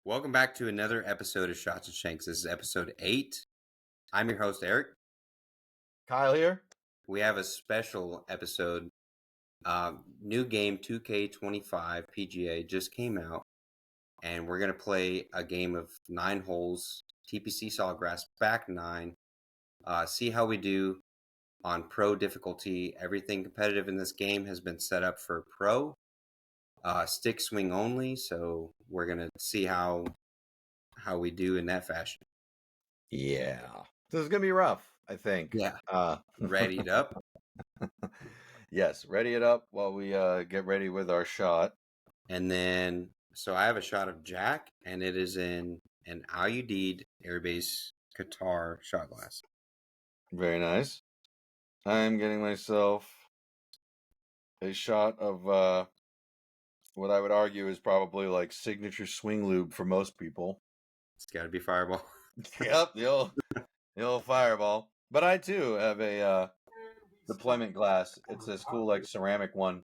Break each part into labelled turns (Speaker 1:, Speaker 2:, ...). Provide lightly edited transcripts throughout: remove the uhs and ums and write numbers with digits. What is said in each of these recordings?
Speaker 1: Welcome back to another episode of Shots and Shanks. This is episode 8. I'm your host, Eric.
Speaker 2: Kyle here.
Speaker 1: We have a special episode. New game 2K25 PGA just came out, and we're going to play a game of 9 holes, TPC Sawgrass, back 9. See how we do on pro difficulty. Everything competitive in this game has been set up for pro. Stick swing only, so we're going to see how we do in that fashion.
Speaker 2: Yeah. This is going to be rough, I think.
Speaker 1: Yeah. Readied up?
Speaker 2: Yes, ready it up while we get ready with our shot.
Speaker 1: And then, so I have a shot of Jack, and it is in an IUD Airbase Qatar shot glass.
Speaker 2: Very nice. I'm getting myself a shot of what I would argue is probably like signature swing lube for most people.
Speaker 1: It's got to be Fireball.
Speaker 2: Yep, the old Fireball. But I too have a deployment glass. It's this cool like ceramic one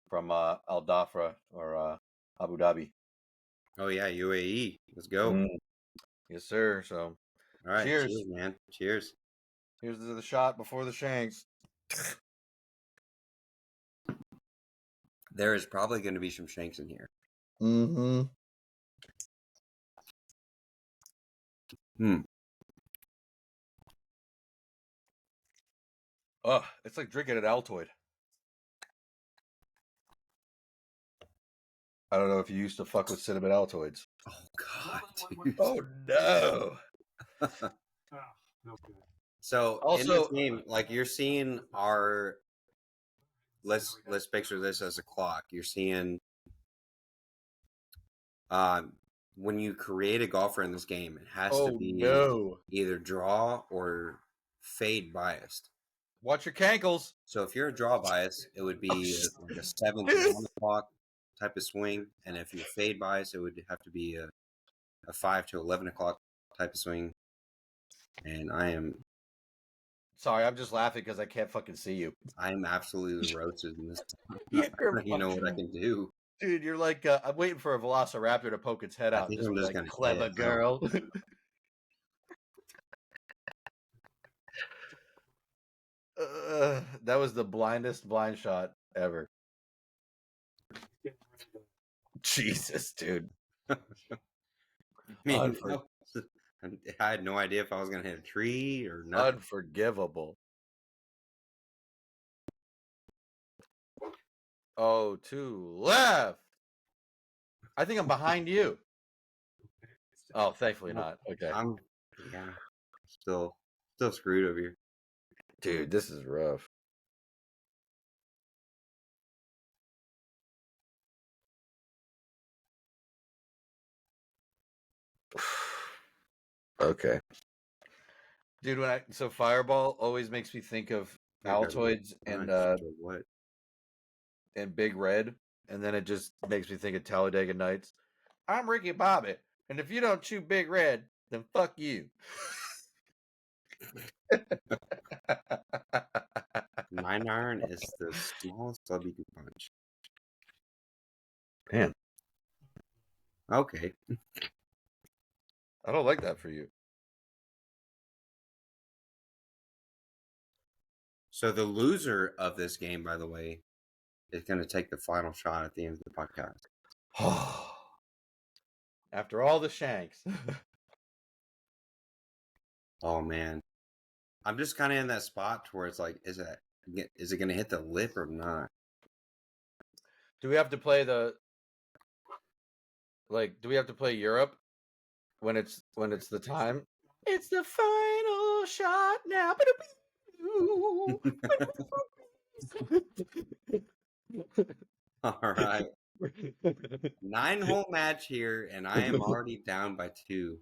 Speaker 2: from Al Dhafra or Abu Dhabi.
Speaker 1: Oh yeah, UAE. Let's go.
Speaker 2: Yes, sir. So,
Speaker 1: all right,
Speaker 2: cheers,
Speaker 1: man. Cheers.
Speaker 2: Here's the shot before the Shanks.
Speaker 1: There is probably going to be some Shanks in here.
Speaker 2: Mm-hmm. Oh, it's like drinking an Altoid. I don't know if you used to fuck with cinnamon Altoids.
Speaker 1: Oh God, dude.
Speaker 2: Oh no.
Speaker 1: So
Speaker 2: also,
Speaker 1: in this game, like you're seeing our let's picture this as a clock. You're seeing when you create a golfer in this game, it has to be either draw or fade biased.
Speaker 2: Watch your cankles.
Speaker 1: So if you're a draw bias, it would be like a 7 to 1 o'clock type of swing, and if you're fade bias, it would have to be a 5 to 11 o'clock type of swing. And I am
Speaker 2: sorry, I'm just laughing because I can't fucking see you.
Speaker 1: I'm absolutely roasted in this. You know what I can do.
Speaker 2: Dude, you're like, I'm waiting for a velociraptor to poke its head out.
Speaker 1: I think I'm just
Speaker 2: like, clever girl. That was the blindest blind shot ever. Jesus, dude.
Speaker 1: I mean, I had no idea if I was going to hit a tree or not.
Speaker 2: Unforgivable. Oh, to left. I think I'm behind you. Oh, thankfully not. Okay.
Speaker 1: I'm still screwed over here.
Speaker 2: Dude, this is rough. Okay. Dude, so Fireball always makes me think of Altoids and
Speaker 1: what?
Speaker 2: And Big Red, and then it just makes me think of Talladega Nights. I'm Ricky Bobby, and if you don't chew Big Red, then fuck you.
Speaker 1: 9-iron is the smallest club you can punch.
Speaker 2: Man.
Speaker 1: Okay.
Speaker 2: I don't like that for you.
Speaker 1: So the loser of this game, by the way, is going to take the final shot at the end of the podcast.
Speaker 2: After all the Shanks.
Speaker 1: Oh, man. I'm just kind of in that spot where it's like, is it going to hit the lip or not?
Speaker 2: Do we have to play do we have to play Europe when it's the time? It's the final shot now.
Speaker 1: All right. 9-hole match here, and I am already down by 2.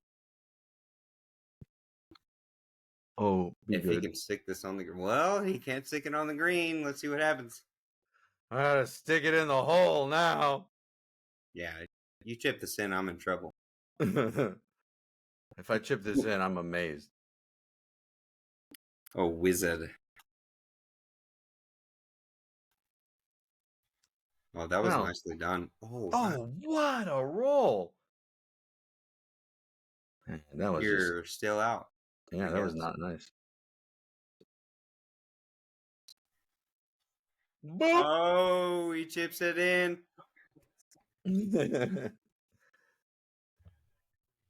Speaker 2: Oh,
Speaker 1: if he can stick this on the green. Well, he can't stick it on the green. Let's see what happens.
Speaker 2: I gotta stick it in the hole now.
Speaker 1: Yeah, you chip this in, I'm in trouble.
Speaker 2: If I chip this in, I'm amazed.
Speaker 1: Oh, wizard. Oh, that was nicely done.
Speaker 2: Oh, what a roll. That was
Speaker 1: You're still out.
Speaker 2: yeah, that was not nice. Boop.
Speaker 1: Oh, he chips it in.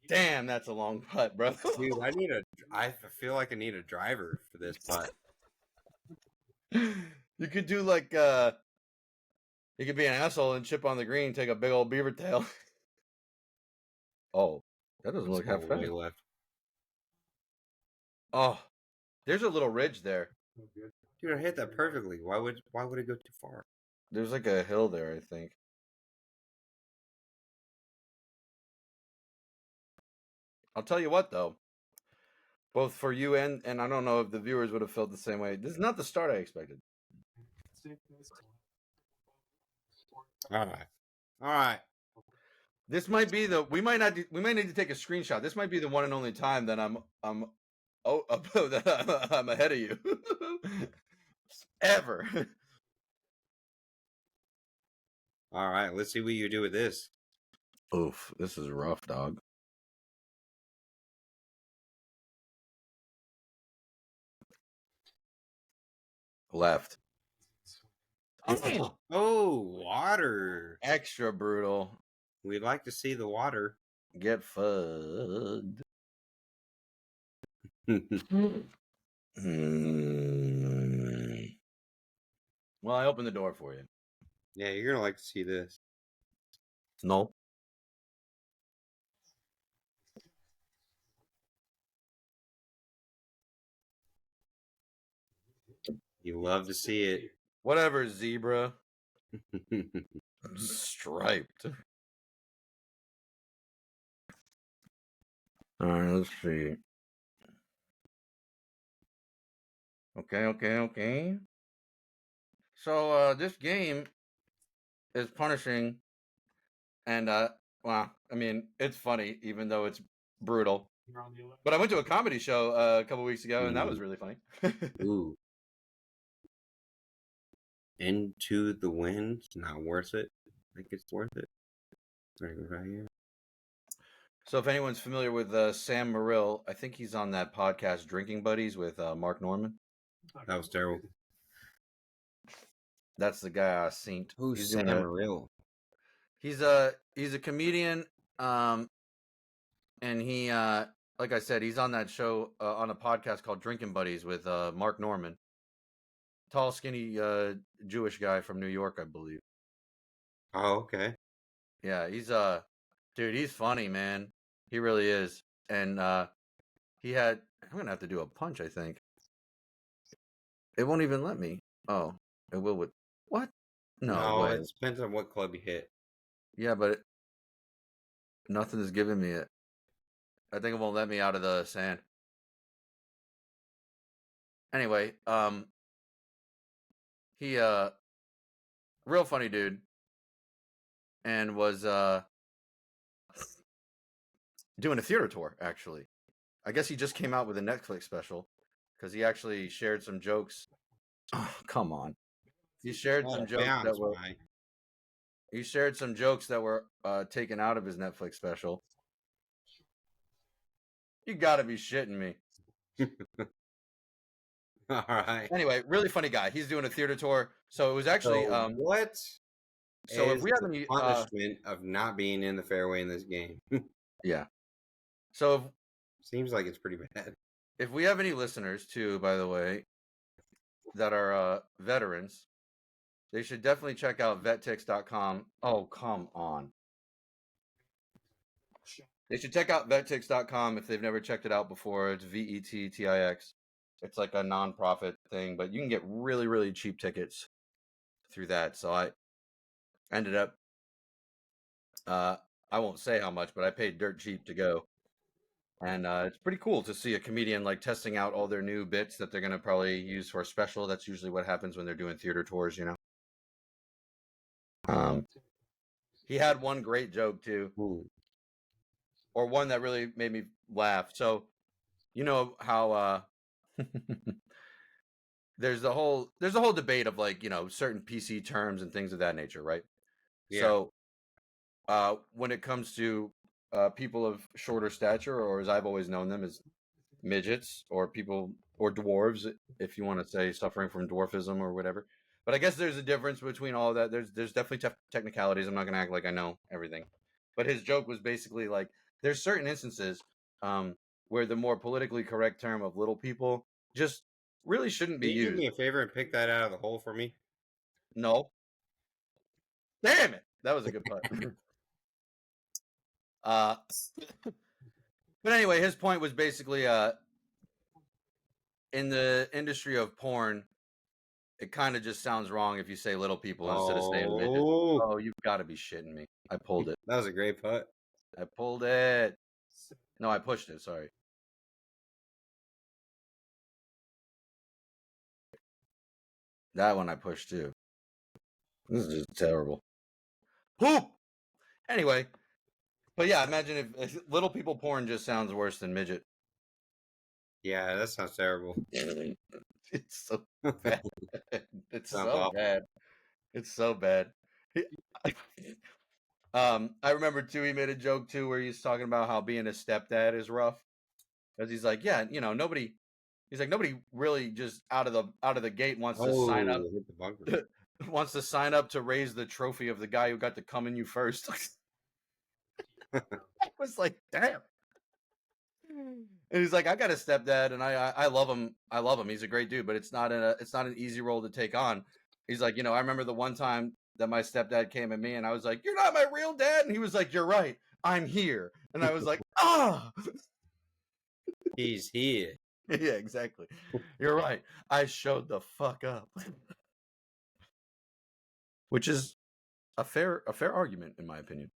Speaker 2: Damn, that's a long putt, bro.
Speaker 1: Dude, I feel like I need a driver for this putt.
Speaker 2: You could do like you could be an asshole and chip on the green, take a big old beaver tail. Oh, that doesn't look half bad.
Speaker 1: Way left.
Speaker 2: Oh, there's a little ridge there.
Speaker 1: Dude, I hit that perfectly. Why would it go too far?
Speaker 2: There's like a hill there, I think. I'll tell you what though. Both for you and I don't know if the viewers would have felt the same way. This is not the start I expected.
Speaker 1: All right.
Speaker 2: This might be we might need to take a screenshot. This might be the one and only time that I'm that I'm ahead of you. Ever.
Speaker 1: All right, let's see what you do with this.
Speaker 2: Oof, this is rough, dog. Left.
Speaker 1: Oh, water.
Speaker 2: Extra brutal.
Speaker 1: We'd like to see the water.
Speaker 2: Get fucked. Well, I opened the door for you.
Speaker 1: Yeah, you're gonna like to see this.
Speaker 2: No.
Speaker 1: You love to see it.
Speaker 2: Whatever, zebra. Striped. All right, let's see. Okay. So this game is punishing, and well, I mean, it's funny even though it's brutal. But I went to a comedy show a couple weeks ago, and that was really funny.
Speaker 1: Ooh. Into the Wind. Not worth it. I think it's worth it. Right here.
Speaker 2: So if anyone's familiar with Sam Morrill, I think he's on that podcast Drinking Buddies with Mark Norman.
Speaker 1: That was terrible.
Speaker 2: That's the guy I seen.
Speaker 1: Who's Sam Morrill?
Speaker 2: He's a comedian, and he like I said, he's on that show on a podcast called Drinking Buddies with Mark Norman. Tall, skinny Jewish guy from New York, I believe.
Speaker 1: Oh, okay.
Speaker 2: Yeah, he's dude, he's funny, man. He really is. And he had I'm gonna have to do a punch, I think. It won't even let me. Oh, it will with what? No way.
Speaker 1: It depends on what club you hit.
Speaker 2: Yeah, but nothing is giving me it. I think it won't let me out of the sand. Anyway, he real funny dude, and was doing a theater tour, actually. I guess he just came out with a Netflix special because he actually shared some jokes. Oh, come on. He shared some jokes that were taken out of his Netflix special. You gotta be shitting me.
Speaker 1: All right.
Speaker 2: Anyway, really funny guy. He's doing a theater tour. So it was actually
Speaker 1: what?
Speaker 2: So if we have any
Speaker 1: punishment of not being in the fairway in this game.
Speaker 2: Yeah. So
Speaker 1: seems like it's pretty bad.
Speaker 2: If we have any listeners too, by the way, that are veterans, they should definitely check out vettix.com. Oh, come on. They should check out vettix.com if they've never checked it out before. It's VETTIX. It's like a non-profit thing, but you can get really, really cheap tickets through that. So I ended up, I won't say how much, but I paid dirt cheap to go. And it's pretty cool to see a comedian like testing out all their new bits that they're going to probably use for a special. That's usually what happens when they're doing theater tours, you know. He had one great joke too.
Speaker 1: Ooh.
Speaker 2: Or one that really made me laugh. So, you know how there's a whole debate of like, you know, certain PC terms and things of that nature, right? Yeah. So when it comes to people of shorter stature, or as I've always known them, as midgets or people or dwarves, if you want to say suffering from dwarfism or whatever. But I guess there's a difference between all of that. There's definitely technicalities. I'm not gonna act like I know everything. But his joke was basically like there's certain instances where the more politically correct term of little people just really shouldn't be
Speaker 1: Can you do
Speaker 2: used.
Speaker 1: me a favor and pick that out of the hole for me?
Speaker 2: No. Damn it. That was a good putt. But anyway, his point was basically in the industry of porn, it kind of just sounds wrong if you say little people instead of saying midgets. Oh, you've got to be shitting me. I pulled it.
Speaker 1: That was a great putt.
Speaker 2: I pulled it. No, I pushed it. Sorry. That one I pushed too. This is just terrible. Whoop! Anyway, but yeah, imagine if little people porn just sounds worse than midget.
Speaker 1: Yeah, that sounds terrible.
Speaker 2: It's so bad. It's
Speaker 1: Sounds
Speaker 2: so
Speaker 1: awful.
Speaker 2: bad. It's so bad. I remember too. He made a joke too where he's talking about how being a stepdad is rough, because he's like, yeah, you know, nobody. He's like, nobody really just out of the gate wants to sign up.
Speaker 1: Hit the bunker.
Speaker 2: Wants to sign up to raise the trophy of the guy who got to come in you first. I was like, damn. And he's like, I got a stepdad, and I love him. I love him. He's a great dude, but it's not an easy role to take on. He's like, you know, I remember the one time that my stepdad came at me, and I was like, "You're not my real dad," and he was like, "You're right. I'm here," and I was like, "Ah."
Speaker 1: He's here.
Speaker 2: Yeah, exactly. You're right. I showed the fuck up, which is a fair argument in my opinion.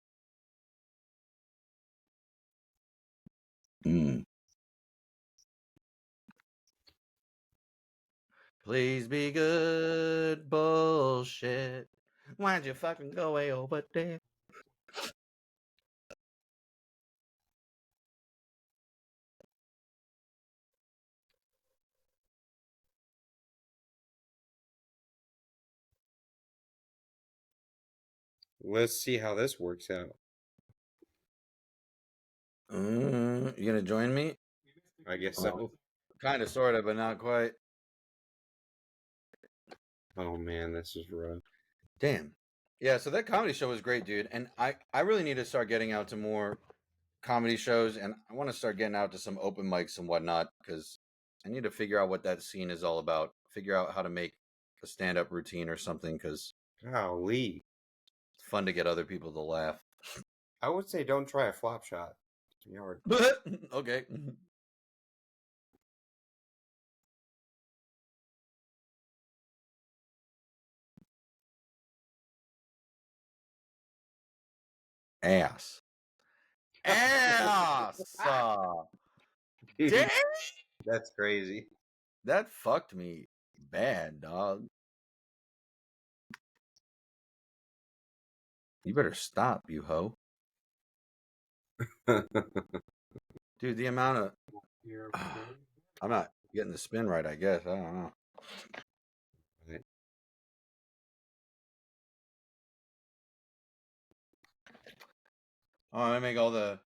Speaker 2: Please be good, bullshit. Why'd you fucking go way over there?
Speaker 1: Let's see how this works out.
Speaker 2: You gonna join me?
Speaker 1: I guess so.
Speaker 2: Kind of, sort of, but not quite.
Speaker 1: Oh man, this is rough.
Speaker 2: Damn. Yeah, so that comedy show was great, dude. And I really need to start getting out to more comedy shows, and I want to start getting out to some open mics and whatnot, because I need to figure out what that scene is all about. Figure out how to make a stand-up routine or something, because
Speaker 1: Golly.
Speaker 2: it's fun to get other people to laugh.
Speaker 1: I would say don't try a flop shot. Yard.
Speaker 2: Okay. Ass.
Speaker 1: Dude,
Speaker 2: Damn.
Speaker 1: that's crazy.
Speaker 2: That fucked me bad, dog. You better stop, you hoe. Dude, the amount of... I'm not getting the spin right, I guess. I don't know.
Speaker 1: Right.
Speaker 2: Oh, I make all the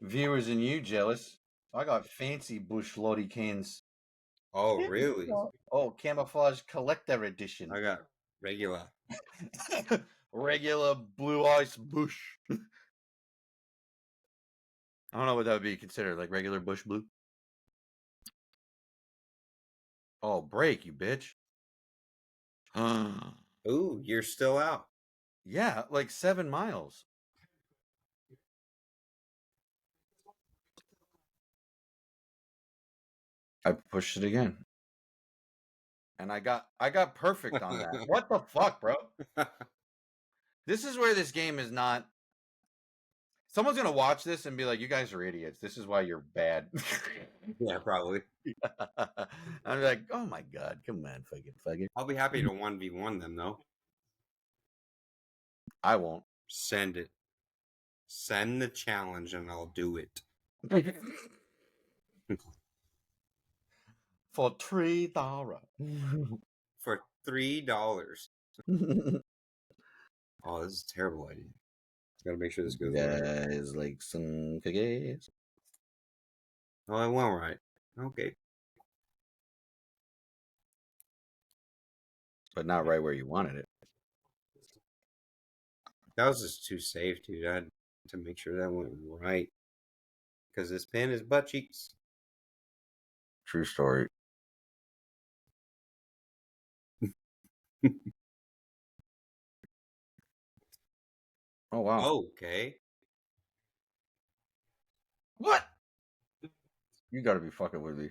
Speaker 2: viewers and you jealous. I got fancy bush lottie cans.
Speaker 1: Oh, really?
Speaker 2: Oh, camouflage collector edition.
Speaker 1: I got regular.
Speaker 2: Regular blue ice bush. I don't know what that would be considered, like regular bush blue. Oh, break, you bitch.
Speaker 1: Ooh, you're still out.
Speaker 2: Yeah, like 7 miles. I pushed it again. And I got perfect on that. What the fuck, bro? This is where this game is not. Someone's gonna watch this and be like, "You guys are idiots. This is why you're bad."
Speaker 1: Yeah, probably.
Speaker 2: I'm like, "Oh my god, come on, fucking."
Speaker 1: I'll be happy to 1v1 them though.
Speaker 2: I won't.
Speaker 1: Send it. Send the challenge and I'll do it.
Speaker 2: For $3.
Speaker 1: For $3. Oh, this is a terrible idea. Gotta make sure this goes
Speaker 2: Yeah,
Speaker 1: right.
Speaker 2: it's like some cookies.
Speaker 1: Oh, it went right. Okay.
Speaker 2: But not right where you wanted it.
Speaker 1: That was just too safe, dude. I had to make sure that went right. Because this pen is butt cheeks.
Speaker 2: True story. Oh, wow.
Speaker 1: Okay.
Speaker 2: What? You gotta be fucking with me.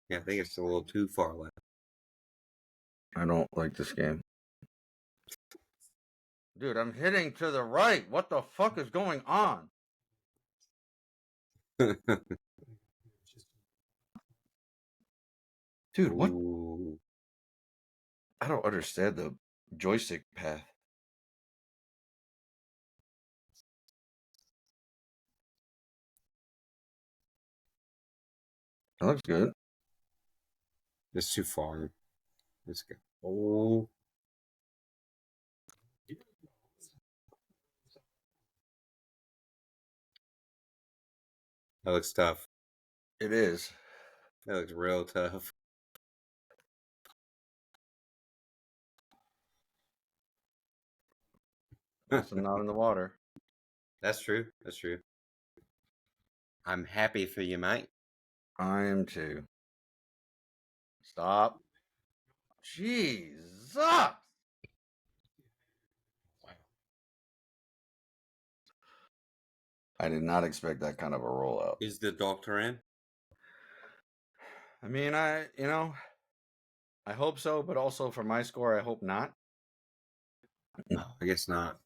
Speaker 1: Yeah, I think it's a little too far left.
Speaker 2: I don't like this game. Dude, I'm hitting to the right. What the fuck is going on? Dude, what?
Speaker 1: Ooh.
Speaker 2: I don't understand the joystick path. That looks good.
Speaker 1: It's too far. Let's go. Oh. That looks tough.
Speaker 2: It is.
Speaker 1: That looks real tough.
Speaker 2: Also not in the water.
Speaker 1: That's true. That's true. I'm happy for you, mate.
Speaker 2: I am too. Stop. Jesus. I did not expect that kind of a rollout.
Speaker 1: Is the doctor in?
Speaker 2: I mean, I hope so, but also for my score, I hope not.
Speaker 1: Oh, I guess not.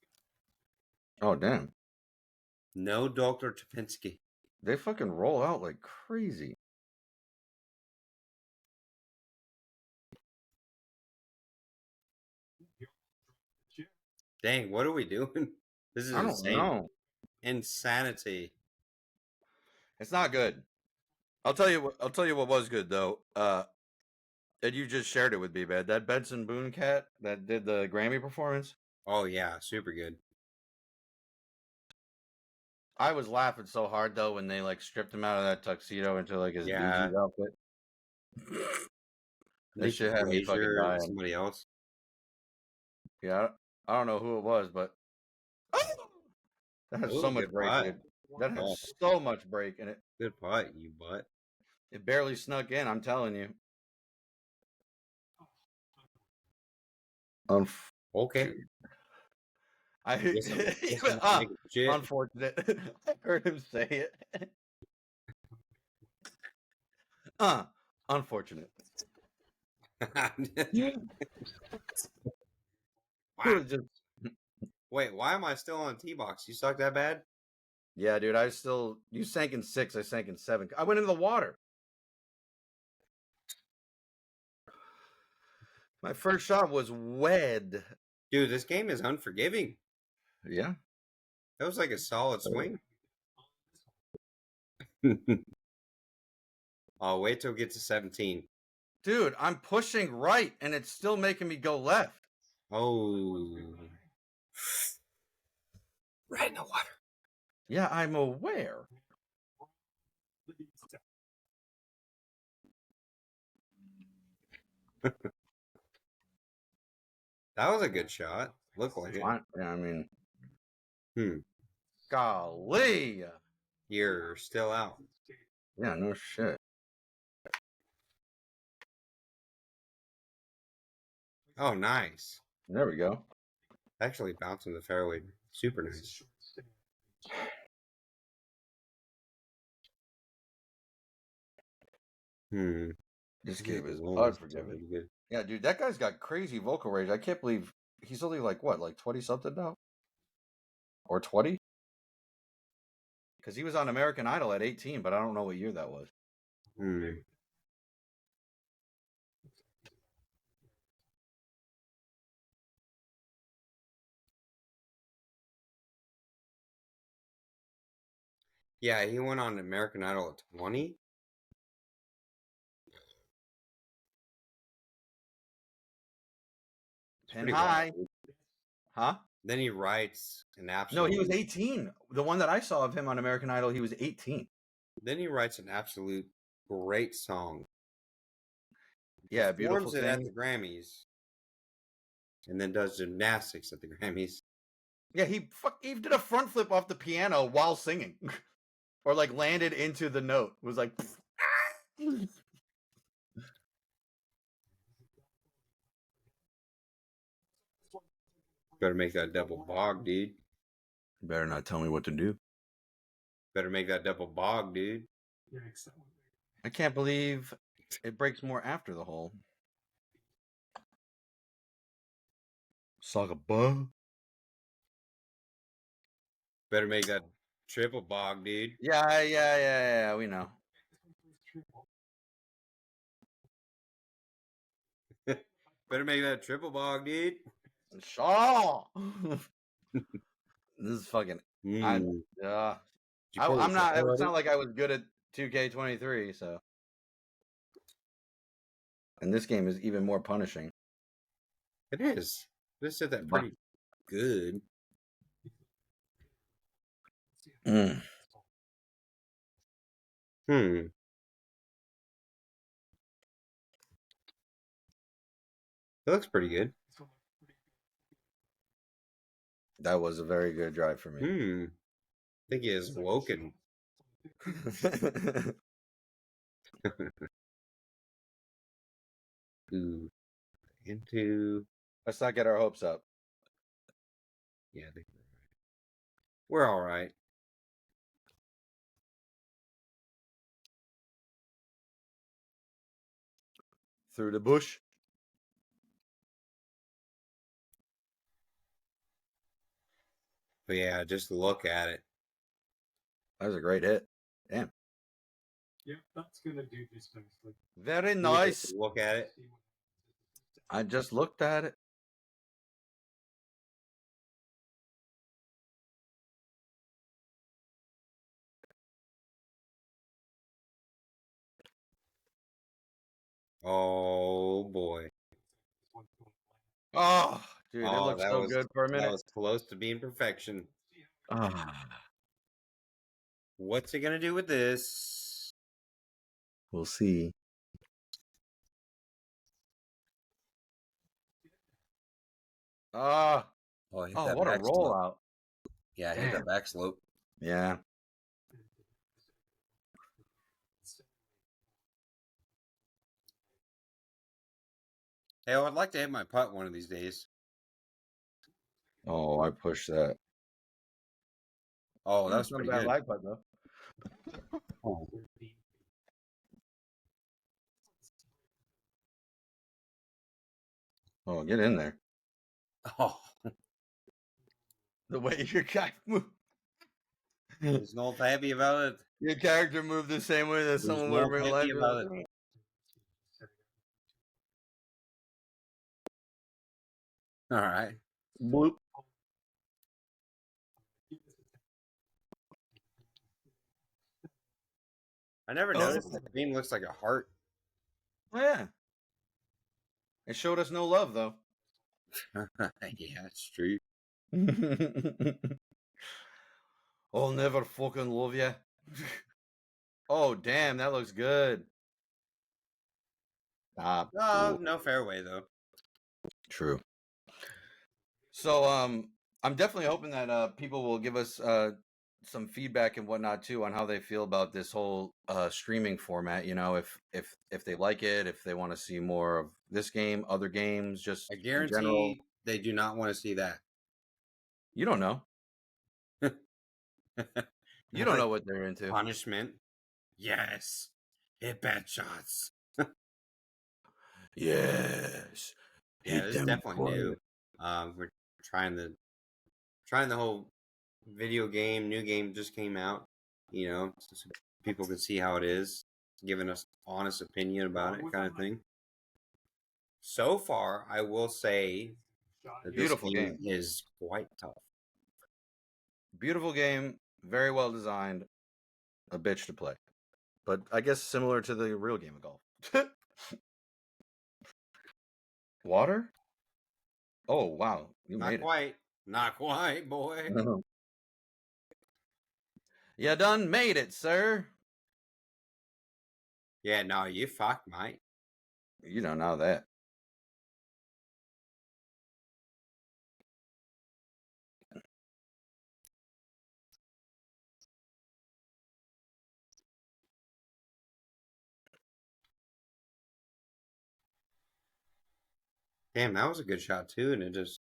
Speaker 2: Oh, damn.
Speaker 1: No Dr. Topinski.
Speaker 2: They fucking roll out like crazy.
Speaker 1: Dang, what are we doing? This is
Speaker 2: I don't
Speaker 1: insane.
Speaker 2: know.
Speaker 1: Insanity.
Speaker 2: It's not good. I'll tell you what was good though. And you just shared it with me, man. That Benson Boone cat that did the Grammy performance.
Speaker 1: Oh, yeah. Super good.
Speaker 2: I was laughing so hard though when they like stripped him out of that tuxedo into like his Bee
Speaker 1: Yeah.
Speaker 2: Gees outfit. That
Speaker 1: Nick
Speaker 2: shit had me fucking
Speaker 1: Frazier and
Speaker 2: dying.
Speaker 1: somebody else.
Speaker 2: Yeah, I don't know who it was, but that has so
Speaker 1: Oh,
Speaker 2: much
Speaker 1: good
Speaker 2: break in
Speaker 1: putt.
Speaker 2: it. That
Speaker 1: Oh,
Speaker 2: has so much break in it.
Speaker 1: good putt, you butt.
Speaker 2: It barely snuck in. I'm telling you.
Speaker 1: Okay. Guess I'm gonna have to make a shit.
Speaker 2: Unfortunate. I heard him say it. Unfortunate.
Speaker 1: Wow. Wait, why am I still on T-box? You suck that bad?
Speaker 2: Yeah, dude. You sank in 6. I sank in 7. I went into the water. My first shot was wed.
Speaker 1: Dude, this game is unforgiving.
Speaker 2: Yeah.
Speaker 1: That was like a solid swing. I'll wait till it gets to 17.
Speaker 2: Dude, I'm pushing right and it's still making me go left.
Speaker 1: Oh. Right in the water.
Speaker 2: Yeah, I'm aware.
Speaker 1: That was a good shot. Looked like it.
Speaker 2: Yeah, I mean.
Speaker 1: Hmm.
Speaker 2: Golly.
Speaker 1: You're still out.
Speaker 2: Yeah, no shit.
Speaker 1: Oh, nice.
Speaker 2: There we go.
Speaker 1: Actually bouncing the fairway. Super nice.
Speaker 2: This game is unforgiving. Yeah, dude, that guy's got crazy vocal range. I can't believe he's only like 20 something now? Or 20? Because he was on American Idol at 18, but I don't know what year that was.
Speaker 1: Yeah, he went on American Idol at 20.
Speaker 2: Pin high. Huh?
Speaker 1: Then he writes an
Speaker 2: No,
Speaker 1: absolute.
Speaker 2: he was 18. The one that I saw of him on American Idol, he was 18.
Speaker 1: Then he writes an absolute great song.
Speaker 2: Yeah, beautiful
Speaker 1: Performs it at the
Speaker 2: thing.
Speaker 1: Grammys, and then does gymnastics at the Grammys.
Speaker 2: Yeah, he did a front flip off the piano while singing, or like landed into the note. It was like.
Speaker 1: Better make that double bog, dude.
Speaker 2: Better not tell me what to do.
Speaker 1: Better make that double bog, dude.
Speaker 2: I can't believe it breaks more after the hole. Saga bug.
Speaker 1: Better make that triple bog, dude.
Speaker 2: Yeah, we know.
Speaker 1: Better make that triple bog, dude.
Speaker 2: Shaw. This is fucking.
Speaker 1: Mm.
Speaker 2: I'm not. It's not like I was good at 2K23, so. And this game is even more punishing.
Speaker 1: It is. This said that pretty good.
Speaker 2: Mm.
Speaker 1: It looks pretty good.
Speaker 2: That was a very good drive for me.
Speaker 1: I think he is woken. Ooh. Into.
Speaker 2: Let's not get our hopes up.
Speaker 1: Yeah, I think we're all right.
Speaker 2: Through the bush.
Speaker 1: But yeah, just look at it.
Speaker 2: That was a great hit. Damn.
Speaker 3: Yeah, that's gonna do this nicely.
Speaker 2: Very nice.
Speaker 1: Look at it.
Speaker 2: I just looked at it.
Speaker 1: Oh boy.
Speaker 2: Oh, dude, it looks so good for a minute.
Speaker 1: That was close to being perfection. What's it gonna do with this?
Speaker 2: We'll see. Oh, what a rollout.
Speaker 1: Yeah, hit that back slope.
Speaker 2: Yeah.
Speaker 1: Hey, I would like to hit my putt one of these days.
Speaker 2: Oh, I pushed that.
Speaker 1: Oh, that was pretty good.
Speaker 2: Lag putt, though. Oh, get in there.
Speaker 1: Oh.
Speaker 2: The way your guy moved.
Speaker 1: There's no happy about it.
Speaker 2: Your character moved the same way that someone would real life.
Speaker 1: About it. All right.
Speaker 2: Bloop.
Speaker 1: I never noticed the green looks like a heart.
Speaker 2: Oh, yeah. It showed us no love, though.
Speaker 1: Yeah, it's true.
Speaker 2: I'll never fucking love you. Oh, damn, that looks good.
Speaker 1: No fairway, though.
Speaker 2: True. So, I'm definitely hoping that people will give us some feedback and whatnot too on how they feel about this whole streaming format. You know, if they like it, if they want to see more of this game, other games, just
Speaker 1: I guarantee
Speaker 2: in general.
Speaker 1: they do not want to see that.
Speaker 2: You don't know. You don't know what they're into.
Speaker 1: Punishment. Yes. Hit bad shots.
Speaker 2: Yes.
Speaker 1: Yeah, it's definitely new. We're trying the whole video game. New game just came out. You know, so people can see how it is, giving us honest opinion about it, kind of thing. So far, I will say that this game is quite tough.
Speaker 2: Beautiful game, very well designed, a bitch to play. But I guess similar to the real game of golf. Water? Oh, wow. You
Speaker 1: Not
Speaker 2: made
Speaker 1: quite. Not quite, boy.
Speaker 2: You done made it, sir.
Speaker 1: Yeah, no, you fucked, mate.
Speaker 2: You don't know that.
Speaker 1: Damn, that was a good shot too, and it just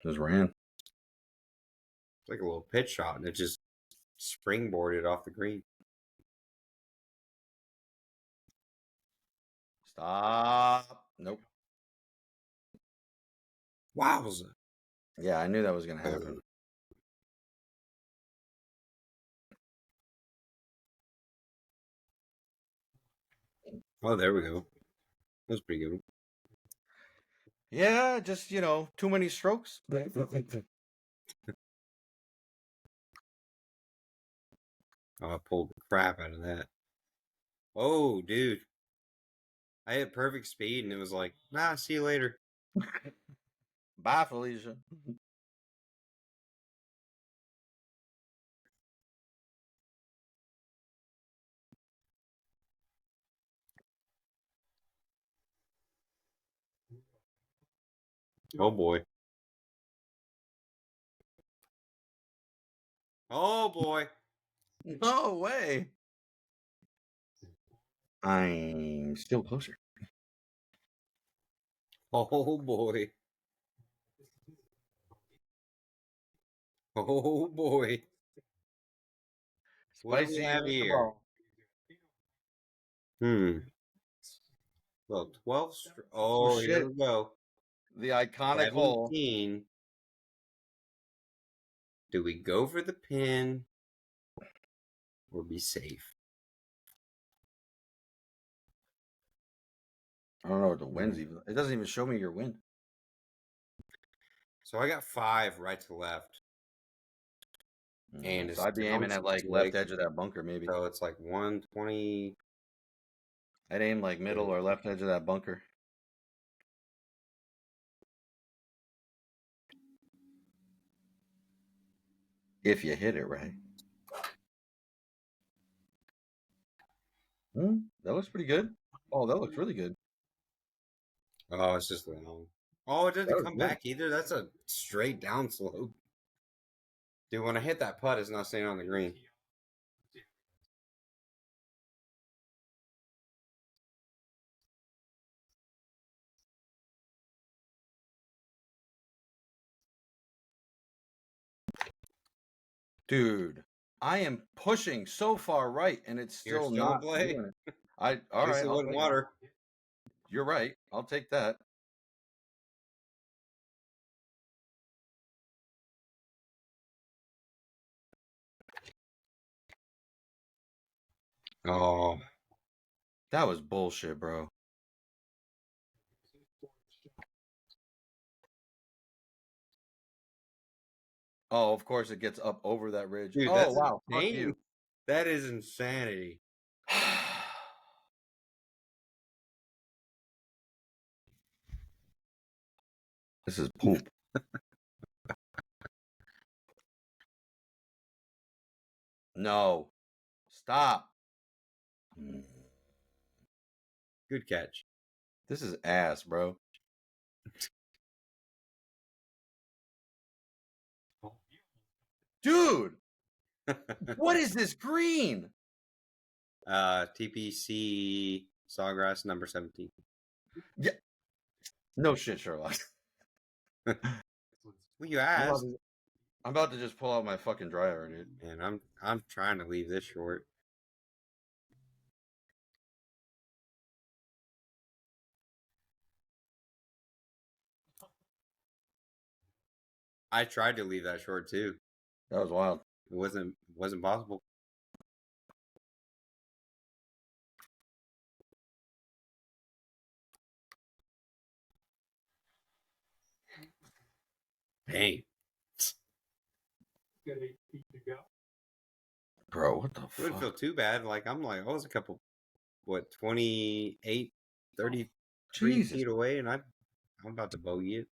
Speaker 2: ran.
Speaker 1: like a little pitch shot, and it just springboarded off the green.
Speaker 2: Stop. Nope.
Speaker 1: Wowza.
Speaker 2: Yeah, I knew that was going to happen.
Speaker 1: Oh, there we go. That was pretty good.
Speaker 2: Yeah, just, too many strokes.
Speaker 1: Oh, I pulled the crap out of that. Oh, dude. I had perfect speed, and it was like, nah, see you later.
Speaker 2: Bye, Felicia.
Speaker 1: Oh, boy. Oh, boy.
Speaker 2: No way. I'm still closer.
Speaker 1: Oh, boy. Oh, boy. What do we
Speaker 2: Spicy
Speaker 1: have
Speaker 2: with the
Speaker 1: here?
Speaker 2: ball.
Speaker 1: Well, 12. Oh, here
Speaker 2: shit.
Speaker 1: we go.
Speaker 2: The iconic hole.
Speaker 1: 17. Do we go for the pin or be safe?
Speaker 2: I don't know what the win's even. It doesn't even show me your win.
Speaker 1: So I got 5 right to left. And
Speaker 2: so I'd be aiming at like left edge of that bunker, maybe.
Speaker 1: So it's like 120.
Speaker 2: I'd aim like middle or left edge of that bunker. If you hit it right. That looks pretty good. Oh, that looks really good.
Speaker 1: Oh, it's just long. Oh, it doesn't come back either. That's a straight down slope. Dude, when I hit that putt, it's not staying on the green.
Speaker 2: Dude, I am pushing so far right, and it's still not doing it. All right.
Speaker 1: It wasn't water.
Speaker 2: You're right. I'll take that.
Speaker 1: Oh,
Speaker 2: that was bullshit, bro. Oh, of course it gets up over that ridge.
Speaker 1: dude,
Speaker 2: oh, wow. Fuck you.
Speaker 1: That is insanity.
Speaker 2: This is poop. No. Stop.
Speaker 1: Good catch.
Speaker 2: This is ass, bro. Dude. What is this green?
Speaker 1: TPC Sawgrass number 17.
Speaker 2: Yeah. No shit, Sherlock.
Speaker 1: Well, you asked.
Speaker 2: I'm about to just pull out my fucking driver, dude.
Speaker 1: And I'm trying to leave this short. I tried to leave that short too.
Speaker 2: That was wild.
Speaker 1: It wasn't possible. Dang.
Speaker 3: Got 8 feet to go.
Speaker 2: Bro, what the
Speaker 1: It wouldn't feel too bad. Like, I'm like, I was a couple, 28, 33 feet away, and I'm about to bogey it.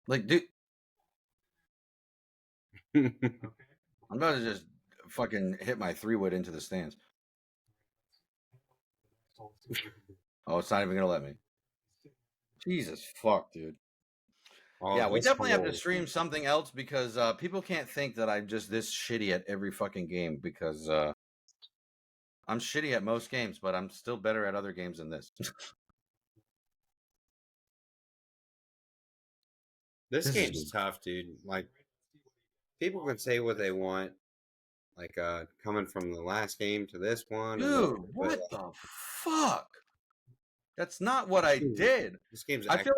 Speaker 2: Like, dude,
Speaker 3: Okay.
Speaker 2: I'm about to just fucking hit my 3-wood into the stands. Oh, it's not even gonna let me. Jesus fuck, dude.
Speaker 1: Oh,
Speaker 2: Yeah, we
Speaker 1: this
Speaker 2: definitely have to
Speaker 1: hole.
Speaker 2: stream something else because people can't think that I'm just this shitty at every fucking game because I'm shitty at most games, but I'm still better at other games than this.
Speaker 1: This
Speaker 2: This is
Speaker 1: game's tough, dude. Like, people can say what they want, like coming from the last game to this one, and
Speaker 2: dude,
Speaker 1: but
Speaker 2: what the fuck? That's not what I did.
Speaker 1: this game's
Speaker 2: I feel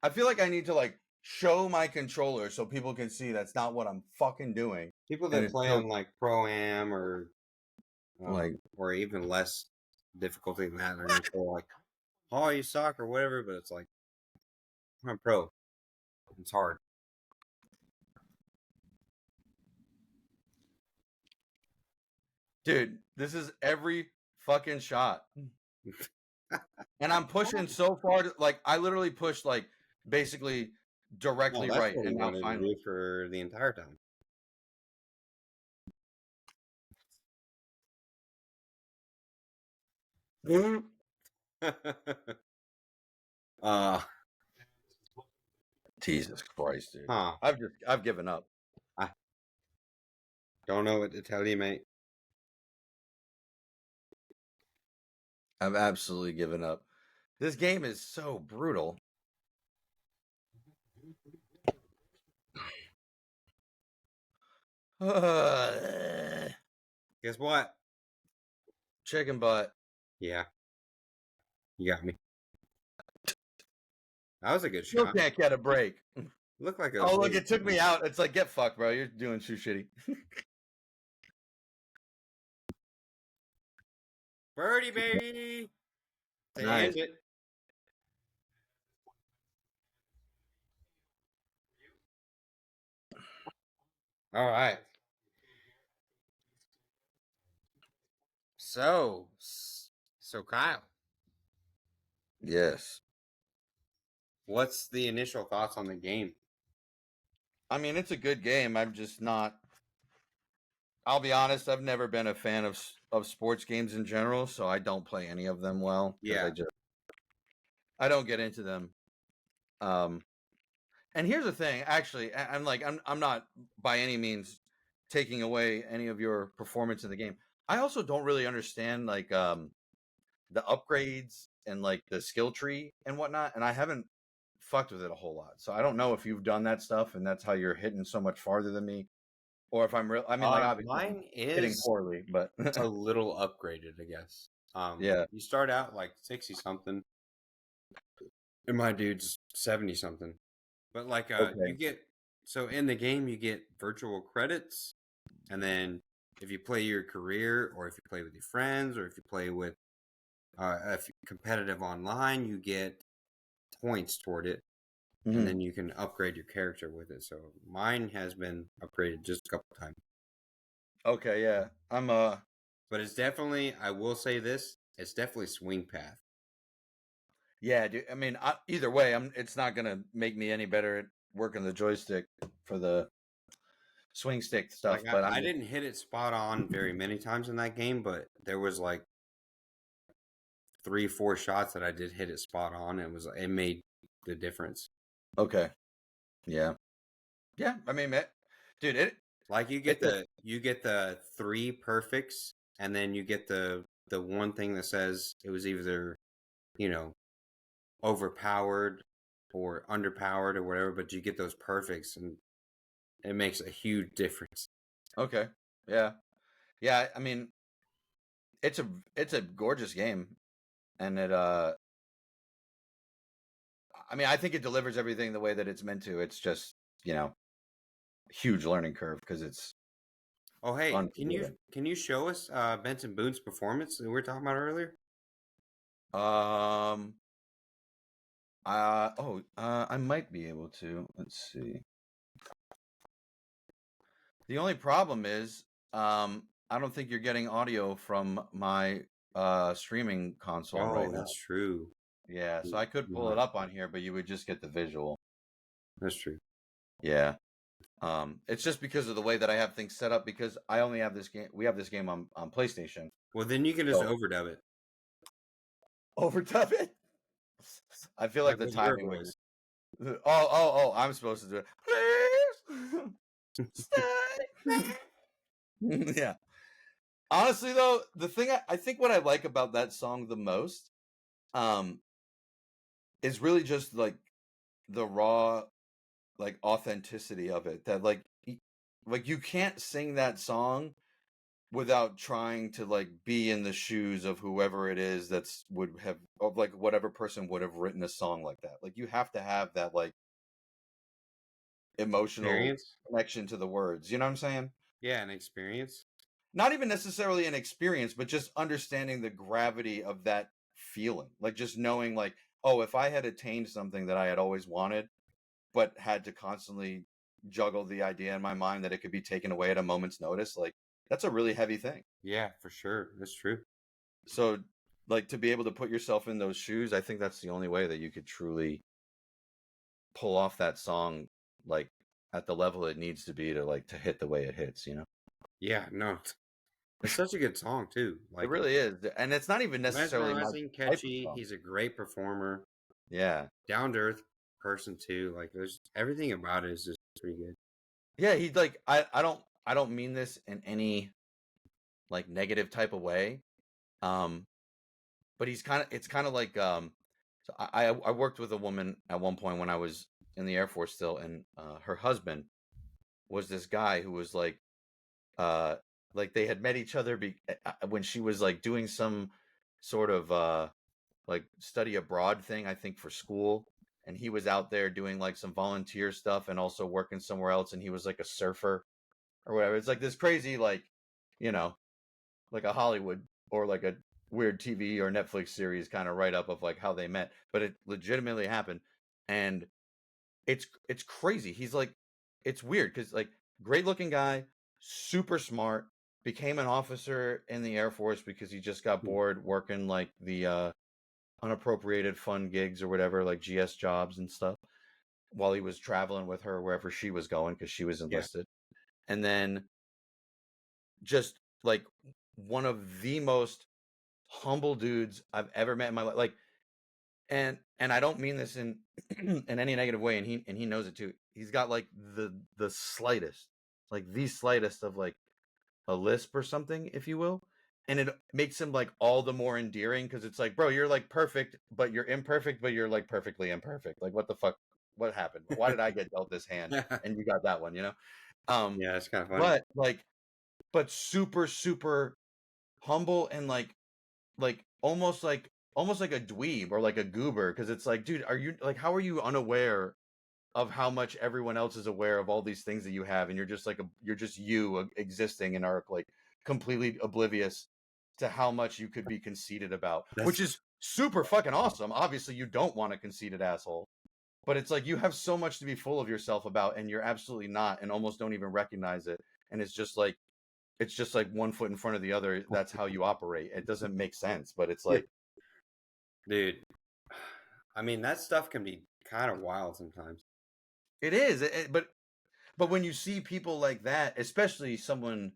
Speaker 1: actually
Speaker 2: like I need to like show my controller so people can see that's not what I'm fucking doing.
Speaker 1: people
Speaker 2: And
Speaker 1: that
Speaker 2: it's
Speaker 1: play
Speaker 2: still
Speaker 1: on like Pro Am
Speaker 2: like,
Speaker 1: or even less difficulty than that. They're gonna say like, "Oh, you suck" or whatever. But it's like, I'm pro. It's hard.
Speaker 2: dude, this is every fucking shot. And I'm pushing so far like I literally pushed like basically
Speaker 1: No,
Speaker 2: directly
Speaker 1: that's
Speaker 2: right,
Speaker 1: what we
Speaker 2: and now
Speaker 1: wanted to
Speaker 2: finally.
Speaker 1: do for the entire time. uh,
Speaker 2: Jesus Christ, dude.
Speaker 1: huh?
Speaker 2: I've given up.
Speaker 1: I don't know what to tell you, mate.
Speaker 2: I've absolutely given up. This game is so brutal.
Speaker 1: Guess what?
Speaker 2: Chicken butt.
Speaker 1: Yeah, you got me. That was a good
Speaker 2: Still
Speaker 1: shot.
Speaker 2: can't get a break.
Speaker 1: Looked like a
Speaker 2: Oh, look, it took me out. It's like, get fucked, bro. You're doing too shitty.
Speaker 1: birdie, baby. To
Speaker 2: Nice.
Speaker 1: end it. All right. So Kyle,
Speaker 2: Yes.
Speaker 1: what's the initial thoughts on the game?
Speaker 2: I mean, it's a good game. I'm just not. I'll be honest. I've never been a fan of sports games in general, so I don't play any of them well because
Speaker 1: Yeah.
Speaker 2: I don't get into them. And here's the thing. Actually, I'm not by any means taking away any of your performance in the game. I also don't really understand like the upgrades and like the skill tree and whatnot, and I haven't fucked with it a whole lot. So I don't know if you've done that stuff and that's how you're hitting so much farther than me, or if I'm real. I mean, like obviously I'm
Speaker 1: Mine
Speaker 2: hitting
Speaker 1: is
Speaker 2: poorly, but
Speaker 1: a little upgraded, I guess.
Speaker 2: yeah.
Speaker 1: You start out like 60 something, and my dude's 70 something. But like, you
Speaker 2: Okay.
Speaker 1: get so in the game you get virtual credits, and then if you play your career, or if you play with your friends, or if you play with competitive online, you get points toward it, and
Speaker 2: Mhm.
Speaker 1: then you can upgrade your character with it. So mine has been upgraded just a couple times.
Speaker 2: Okay, yeah.
Speaker 1: But it's definitely, I will say this, it's definitely swing path.
Speaker 2: Yeah, dude. I mean, either way, it's not gonna make me any better at working the joystick for the swing stick stuff.
Speaker 1: Like
Speaker 2: But
Speaker 1: I didn't hit it spot on very many times in that game, but there was like 3-4 shots that I did hit it spot on, and it made the difference.
Speaker 2: okay. Yeah. Yeah. I mean, dude,
Speaker 1: Like you get the 3 perfects, and then you get the one thing that says it was either, you know, overpowered or underpowered or whatever, but you get those perfects, and it makes a huge difference.
Speaker 2: Okay. Yeah. Yeah. I mean, it's a gorgeous game, and I mean, I think it delivers everything the way that it's meant to. It's just, huge learning curve because it's
Speaker 1: Oh, hey,
Speaker 2: unforgiving.
Speaker 1: can you show us Benson Boone's performance that we were talking about earlier?
Speaker 2: I might be able to. Let's see. The only problem is, I don't think you're getting audio from my streaming console right now.
Speaker 1: That's true.
Speaker 2: Yeah, so I could pull it up on here, but you would just get the visual.
Speaker 1: That's true.
Speaker 2: Yeah. It's just because of the way that I have things set up, because I only have this game. We have this game on PlayStation.
Speaker 1: Well, then you can just
Speaker 2: So-
Speaker 1: overdub it.
Speaker 2: Overdub it. I feel like the
Speaker 1: with your
Speaker 2: timing would.
Speaker 1: voice.
Speaker 2: Oh! I'm supposed to do it. Please stay. Yeah. Honestly, though, the thing I think what I like about that song the most, is really just like the raw, like authenticity of it. That like you can't sing that song without trying to like be in the shoes of whoever it is of like whatever person would have written a song like that. Like you have to have that like emotional
Speaker 1: Experience?
Speaker 2: connection to the words. You know what I'm saying?
Speaker 1: Yeah, an experience.
Speaker 2: Not even necessarily an experience, but just understanding the gravity of that feeling. Like just knowing like, oh, if I had attained something that I had always wanted, but had to constantly juggle the idea in my mind that it could be taken away at a moment's notice, like that's a really heavy thing.
Speaker 1: Yeah, for sure. That's true.
Speaker 2: So like to be able to put yourself in those shoes, I think that's the only way that you could truly pull off that song like at the level it needs to be to like to hit the way it hits, you know?
Speaker 1: Yeah, no. It's such a good song too. Like
Speaker 2: It really is. And it's not even necessarily
Speaker 1: mesmerizing,
Speaker 2: type of
Speaker 1: catchy.
Speaker 2: song.
Speaker 1: He's a great performer.
Speaker 2: Yeah.
Speaker 1: Down to earth person too. Like there's everything about it is just pretty good.
Speaker 2: Yeah, he like I don't mean this in any like negative type of way. But it's kind of like so I worked with a woman at one point when I was in the Air Force still, and her husband was this guy who was like they had met each other when she was like doing some sort of like study abroad thing, I think for school, and he was out there doing like some volunteer stuff and also working somewhere else, and he was like a surfer or whatever. It's like this crazy like, you know, like a Hollywood or like a weird TV or Netflix series kind of write up of like how they met, but it legitimately happened. And it's crazy. He's like, it's weird because like great looking guy, super smart, became an officer in the Air Force because he just got bored working like the unappropriated fun gigs or whatever, like GS jobs and stuff, while he was traveling with her wherever she was going because she was enlisted. And then just like one of the most humble dudes I've ever met in my life. Like, and I don't mean this in in any negative way, and he knows it too. He's got like the slightest, like the slightest of like a lisp or something, if you will. And it makes him like all the more endearing because it's like, bro, you're like perfect, but you're imperfect, but you're like perfectly imperfect. Like, what the fuck? What happened? Why did I get dealt this hand and you got that one? You know?
Speaker 1: Yeah, it's kind of funny.
Speaker 2: But like, but super super humble and like almost like a dweeb or like a goober, because it's like, dude, are you like, how are you unaware of how much everyone else is aware of all these things that you have, and you're just like you're just existing and are like completely oblivious to how much you could be conceited about, which is super fucking awesome. Obviously you don't want a conceited asshole, but it's like you have so much to be full of yourself about and you're absolutely not, and almost don't even recognize it. And it's just like one foot in front of the other. That's how you operate. It doesn't make sense, but it's like,
Speaker 1: dude, I mean, that stuff can be kind of wild sometimes.
Speaker 2: it is. But when you see people like that, especially someone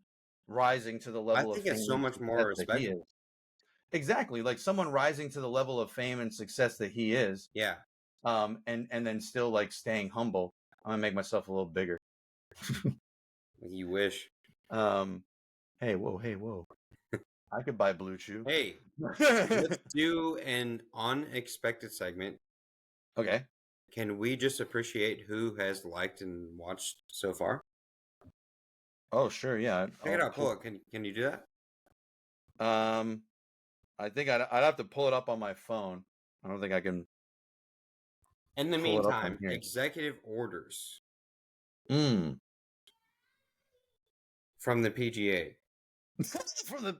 Speaker 2: rising to the level
Speaker 1: I
Speaker 2: of
Speaker 1: think it's
Speaker 2: fame
Speaker 1: so
Speaker 2: and
Speaker 1: much more
Speaker 2: success that he
Speaker 1: respectable.
Speaker 2: is, exactly, like someone rising to the level of fame and success that he is,
Speaker 1: Yeah.
Speaker 2: and then still like staying humble. I'm gonna make myself a little bigger.
Speaker 1: You wish.
Speaker 2: Hey, whoa. I could buy Blue Chew.
Speaker 1: Hey, let's do an unexpected segment.
Speaker 2: Okay.
Speaker 1: Can we just appreciate who has liked and watched so far?
Speaker 2: Oh, sure. Yeah.
Speaker 1: Check it out. Pull it. Can you do that?
Speaker 2: I think I'd have to pull it up on my phone. I don't think I can.
Speaker 1: In the
Speaker 2: pull it up on
Speaker 1: meantime,
Speaker 2: here.
Speaker 1: executive orders
Speaker 2: Mm.
Speaker 1: from the PGA.
Speaker 2: From the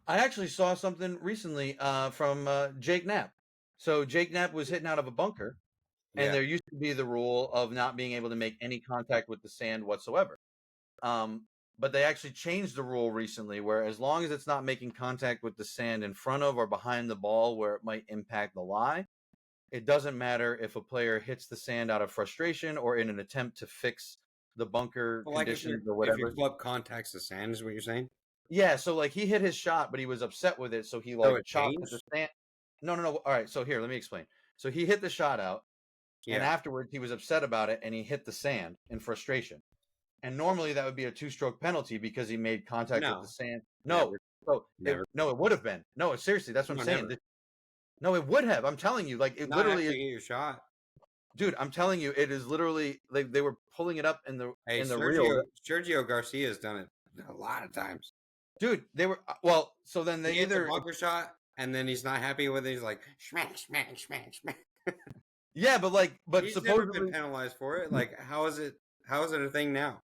Speaker 2: I actually saw something recently from Jake Knapp. So Jake Knapp was hitting out of a bunker, and
Speaker 1: Yeah.
Speaker 2: there used to be the rule of not being able to make any contact with the sand whatsoever. But they actually changed the rule recently, where as long as it's not making contact with the sand in front of or behind the ball where it might impact the lie, it doesn't matter if a player hits the sand out of frustration or in an attempt to fix the bunker
Speaker 1: Well, like
Speaker 2: conditions or
Speaker 1: if
Speaker 2: whatever.
Speaker 1: your club contacts the sand, is what you're saying?
Speaker 2: Yeah, so like he hit his shot, but he was upset with it, so he
Speaker 1: So
Speaker 2: like
Speaker 1: it
Speaker 2: chopped at the
Speaker 1: changed?
Speaker 2: sand. No. All right, so here, let me explain. So he hit the shot out, and
Speaker 1: Yeah.
Speaker 2: afterwards he was upset about it, and he hit the sand in frustration. And normally that would be a 2-stroke penalty because he made contact with
Speaker 1: No.
Speaker 2: the sand.
Speaker 1: Never.
Speaker 2: No, so
Speaker 1: Never.
Speaker 2: no, it would have been. No, seriously, that's what
Speaker 1: No,
Speaker 2: I'm saying.
Speaker 1: never.
Speaker 2: No, it would have. I'm telling you, like it
Speaker 1: Not
Speaker 2: literally
Speaker 1: after
Speaker 2: is,
Speaker 1: you get your shot.
Speaker 2: dude. I'm telling you, it is literally like they were pulling it up in the
Speaker 1: Hey,
Speaker 2: reel.
Speaker 1: Sergio Garcia has done it a lot of times.
Speaker 2: Dude, they were well. So then they
Speaker 1: He hits a
Speaker 2: either
Speaker 1: bunker shot, and then he's not happy with it. He's like, smack, smack, smack, smack.
Speaker 2: yeah, but
Speaker 1: He's never
Speaker 2: supposedly
Speaker 1: been penalized for it. Like, how is it a thing now?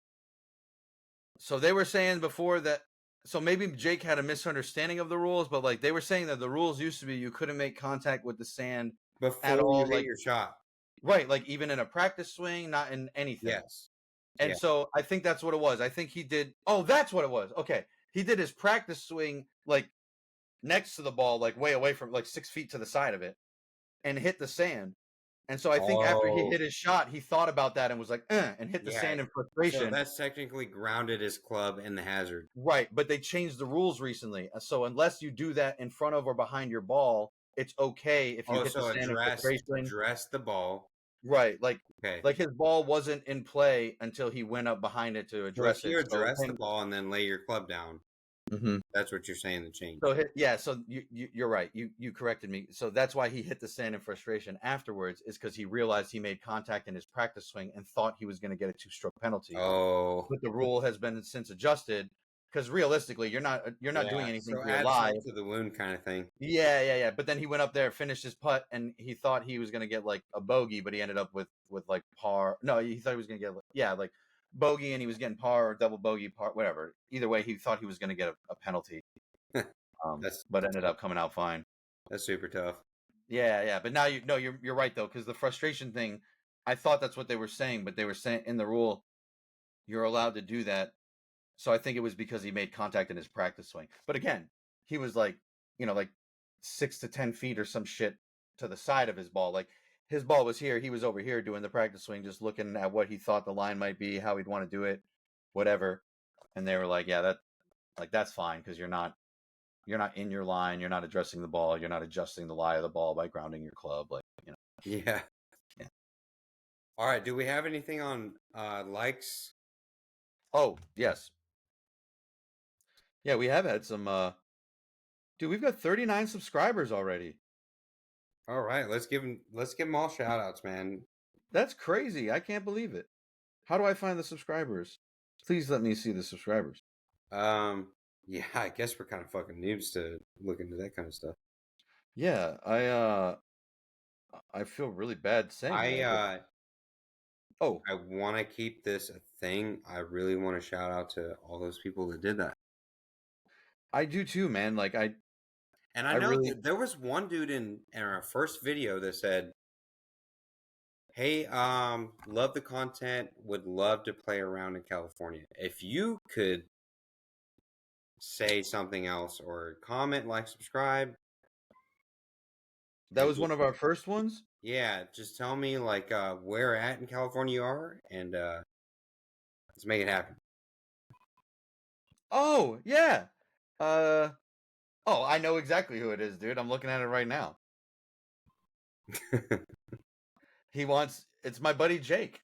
Speaker 2: so they were saying before that. So maybe Jake had a misunderstanding of the rules, but like they were saying that the rules used to be you couldn't make contact with the sand
Speaker 1: Before
Speaker 2: at all,
Speaker 1: you hit
Speaker 2: like
Speaker 1: your shot.
Speaker 2: right, like even in a practice swing, not in anything.
Speaker 1: Yes.
Speaker 2: And so I think that's what it was. I think he did. Oh, that's what it was. Okay, he did his practice swing like next to the ball, like way away from like 6 feet to the side of it, and hit the sand. And so I think after he hit his shot, he thought about that and was like, and hit the sand in
Speaker 1: So
Speaker 2: frustration.
Speaker 1: that's technically grounded his club in the hazard.
Speaker 2: Right, but they changed the rules recently. So unless you do that in front of or behind your ball, it's okay if you hit the sand in frustration.
Speaker 1: Address the ball.
Speaker 2: Right, like
Speaker 1: Okay.
Speaker 2: like his ball wasn't in play until he went up behind it to address
Speaker 1: So if you
Speaker 2: it.
Speaker 1: address the ball and then lay your club down, that's what you're saying, the change.
Speaker 2: So so you're right. You corrected me. So that's why he hit the sand in frustration afterwards, is because he realized he made contact in his practice swing and thought he was going to get a 2-stroke penalty.
Speaker 1: Oh,
Speaker 2: but the rule has been since adjusted because realistically, you're not doing anything to your lie.
Speaker 1: To the wound kind of thing.
Speaker 2: Yeah. But then he went up there, finished his putt, and he thought he was going to get like a bogey, but he ended up with like par. No, he thought he was going to get like bogey, and he was getting par or double bogey, par, whatever. Either way, he thought he was going to get a penalty. But ended up coming out fine.
Speaker 1: That's super tough.
Speaker 2: Yeah. But now you're right though, because the frustration thing, I thought that's what they were saying, but they were saying in the rule, you're allowed to do that. So I think it was because he made contact in his practice swing. But again, he was like 6 to 10 feet or some shit to the side of his ball. Like his ball was here, he was over here doing the practice swing, just looking at what he thought the line might be, how he'd want to do it, whatever. And they were like, yeah, that's fine because you're not in your line, you're not addressing the ball, you're not adjusting the lie of the ball by grounding your club,
Speaker 1: Yeah. All right. Do we have anything on likes?
Speaker 2: Oh yes. Yeah, we have had some. Dude, we've got 39 subscribers already.
Speaker 1: All right, let's give them all shout outs, man.
Speaker 2: That's crazy. I can't believe it. How do I find the subscribers? Please let me see the subscribers.
Speaker 1: Yeah, I guess we're kind of fucking noobs to look into that kind of stuff.
Speaker 2: Yeah, I feel really bad saying that. I
Speaker 1: want to keep this a thing. I really want to shout out to all those people that did that.
Speaker 2: I do too, man. Like I
Speaker 1: know there was one dude in our first video that said, "Hey, love the content. Would love to play around in California. If you could say something else or comment, like, subscribe."
Speaker 2: That was one of our first ones?
Speaker 1: Yeah, just tell me like where at in California you are, and let's make it happen.
Speaker 2: Oh, yeah. I know exactly who it is, dude. I'm looking at it right now. It's my buddy Jake.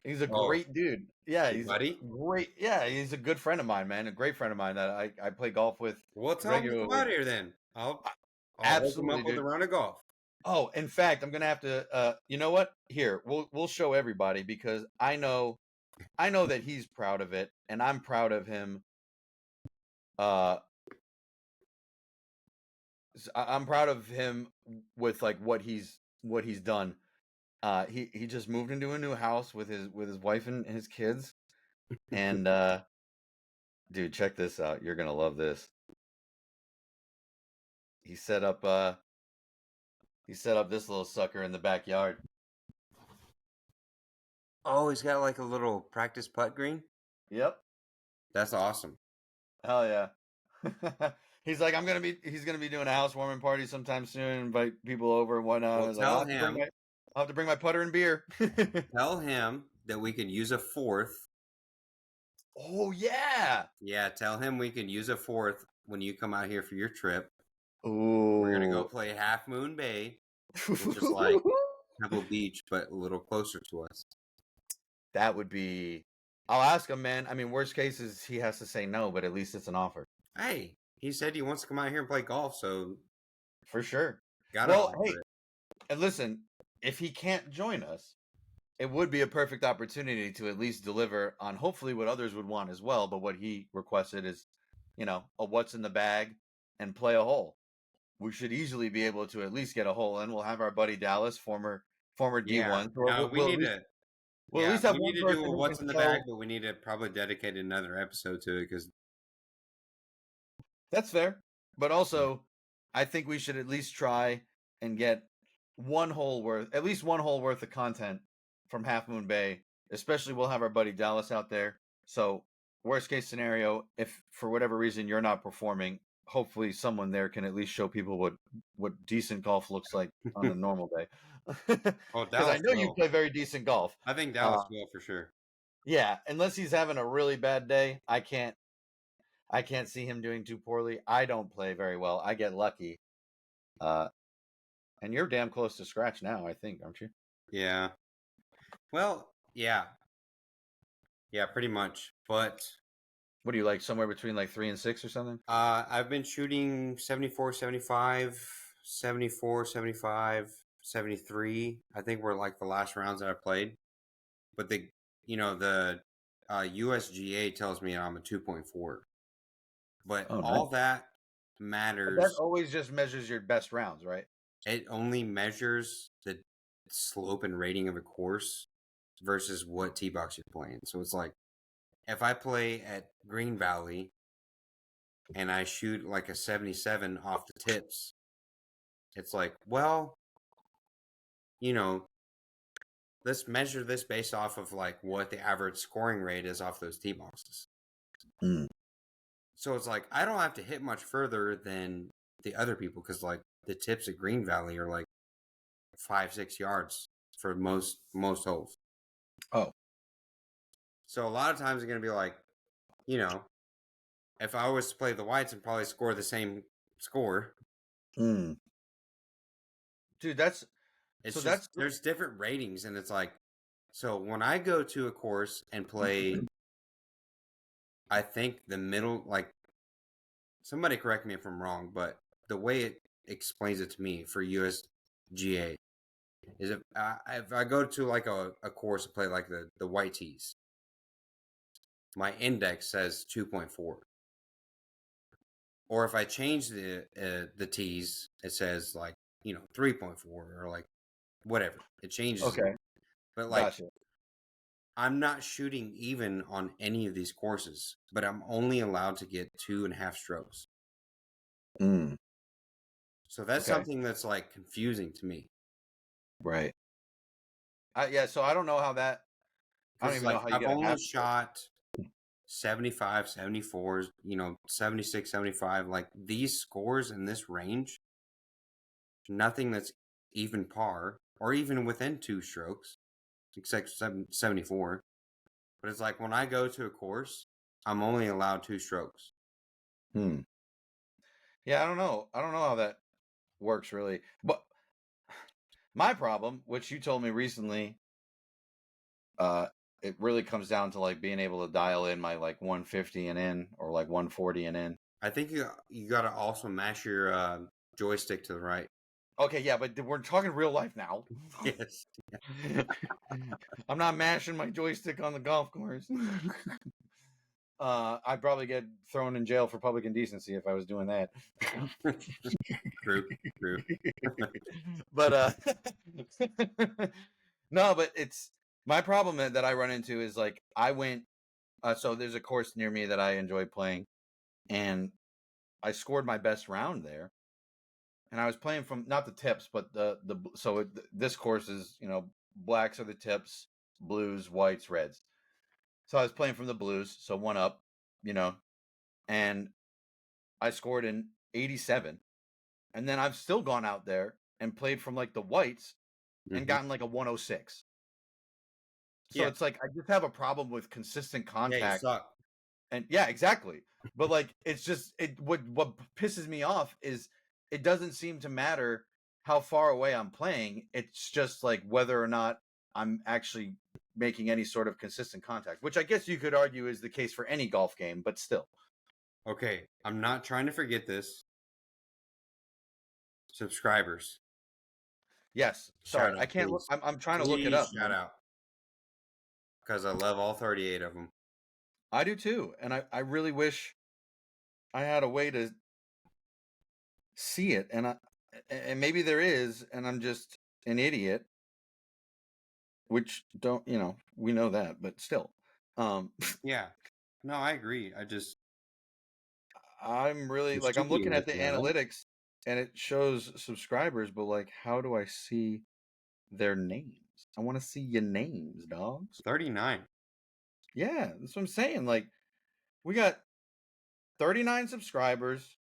Speaker 2: He's a great dude. Yeah, he's
Speaker 1: buddy?
Speaker 2: Great. Yeah, he's a good friend of mine, man. A great friend of mine that I play golf with.
Speaker 1: Well, tell him to come out here then. I'll
Speaker 2: absolutely
Speaker 1: hook him up with a round of golf.
Speaker 2: Oh, in fact, I'm gonna have to. You know what? Here, we'll show everybody because I know that he's proud of it, and I'm proud of him. I'm proud of him with like what he's done. He just moved into a new house with his wife and his kids, and dude, check this out. You're gonna love this. He set up this little sucker in the backyard.
Speaker 1: Oh, he's got like a little practice putt green?
Speaker 2: Yep.
Speaker 1: That's awesome.
Speaker 2: Hell yeah. He's like, he's gonna be doing a housewarming party sometime soon, invite people over and whatnot.
Speaker 1: Well,
Speaker 2: I was like, I'll have to bring my putter and beer.
Speaker 1: tell him that we could use a fourth.
Speaker 2: Oh yeah.
Speaker 1: Yeah, tell him we could use a fourth when you come out here for your trip.
Speaker 2: Ooh.
Speaker 1: We're gonna go play Half Moon Bay, which is like Pebble Beach, but a little closer to us.
Speaker 2: That would be. I'll ask him, man. I mean, worst case is he has to say no, but at least it's an offer.
Speaker 1: Hey, he said he wants to come out here and play golf, so
Speaker 2: For sure.
Speaker 1: gotta offer
Speaker 2: hey,
Speaker 1: it.
Speaker 2: and listen, if he can't join us, it would be a perfect opportunity to at least deliver on hopefully what others would want as well. But what he requested is, a what's in the bag and play a hole. We should easily be able to at least get a hole in. We'll have our buddy Dallas, former D1.
Speaker 1: Yeah, we need to.
Speaker 2: We'll at least have one
Speaker 1: to
Speaker 2: person
Speaker 1: do a
Speaker 2: who
Speaker 1: what's
Speaker 2: can
Speaker 1: in the bag, but we need to probably dedicate another episode to it because
Speaker 2: that's fair. But also, I think we should at least try and get at least one hole worth of content from Half Moon Bay. Especially, we'll have our buddy Dallas out there. So, worst case scenario, if for whatever reason you're not performing, hopefully someone there can at least show people what decent golf looks like on a normal day. Because I know you play very decent golf.
Speaker 1: I think Dallas will for sure.
Speaker 2: Yeah, unless he's having a really bad day, I can't see him doing too poorly. I don't play very well. I get lucky. And you're damn close to scratch now, I think, aren't you?
Speaker 1: Yeah. Well, yeah. Yeah, pretty much. But
Speaker 2: what do you like? Somewhere between like 3 and 6 or something?
Speaker 1: I've been shooting 74, 75, 74, 75, 73. I think were like the last rounds that I played. But the USGA tells me I'm a 2.4. But all that matters.
Speaker 2: But that always just measures your best rounds, right?
Speaker 1: It only measures the slope and rating of a course versus what tee box you're playing. So it's like if I play at Green Valley and I shoot like a 77 off the tips, it's like, well, let's measure this based off of like what the average scoring rate is off those tee boxes.
Speaker 2: Mm.
Speaker 1: So it's like I don't have to hit much further than the other people because like the tips at Green Valley are like 5-6 yards for most holes.
Speaker 2: Oh.
Speaker 1: So a lot of times it's going to be like, if I was to play the whites and probably score the same score.
Speaker 2: Mm. Dude,
Speaker 1: there's different ratings and it's like, so when I go to a course and play, I think the middle, like somebody correct me if I'm wrong, but the way it explains it to me for USGA is if I go to like a course and play like the white tees, my index says 2.4. Or if I change the tees, it says like 3.4 or like whatever. It changes.
Speaker 2: Okay.
Speaker 1: But like, gotcha. I'm not shooting even on any of these courses, but I'm only allowed to get 2.5 strokes.
Speaker 2: Mm.
Speaker 1: So that's something that's like confusing to me.
Speaker 2: Right. Yeah. So I don't know how that. I don't even know how you
Speaker 1: I've only shot 75, 74, 76, 75. Like these scores in this range, nothing that's even par or even within 2 strokes, except 74. But it's like when I go to a course, I'm only allowed 2 strokes.
Speaker 2: Yeah, I don't know. I don't know how that works really. But my problem, which you told me recently, it really comes down to like being able to dial in my like 150 and in or like 140 and in.
Speaker 1: I think you got to also mash your joystick to the right.
Speaker 2: Okay, yeah, but we're talking real life now.
Speaker 1: Yes.
Speaker 2: I'm not mashing my joystick on the golf course. I'd probably get thrown in jail for public indecency if I was doing that.
Speaker 1: True.
Speaker 2: But no, but it's my problem that I run into is like I went. So there's a course near me that I enjoy playing, and I scored my best round there. And I was playing from not the tips, but this course is blacks are the tips, blues, whites, reds. So I was playing from the blues, so 1 up, and I scored an 87. And then I've still gone out there and played from like the whites and gotten like a 106. So it's like I just have a problem with consistent
Speaker 1: Yeah, you
Speaker 2: contact.
Speaker 1: suck.
Speaker 2: And yeah, exactly. But like it's just what pisses me off is it doesn't seem to matter how far away I'm playing. It's just like whether or not I'm actually making any sort of consistent contact, which I guess you could argue is the case for any golf game, but still.
Speaker 1: Okay, I'm not trying to forget this. Subscribers.
Speaker 2: Yes. Sorry,
Speaker 1: Shout out,
Speaker 2: I can't look.
Speaker 1: please.
Speaker 2: I'm trying to look it up.
Speaker 1: Shout out. Because I love all 38 of them.
Speaker 2: I do too. And I really wish I had a way to see it. And maybe there is, and I'm just an idiot. Which don't, we know that, but still.
Speaker 1: Yeah. No, I agree.
Speaker 2: I'm really like I'm looking at the analytics and it shows subscribers, but like how do I see their names? I want to see your names, dogs.
Speaker 1: 39.
Speaker 2: Yeah, that's what I'm saying. Like we got 39 subscribers,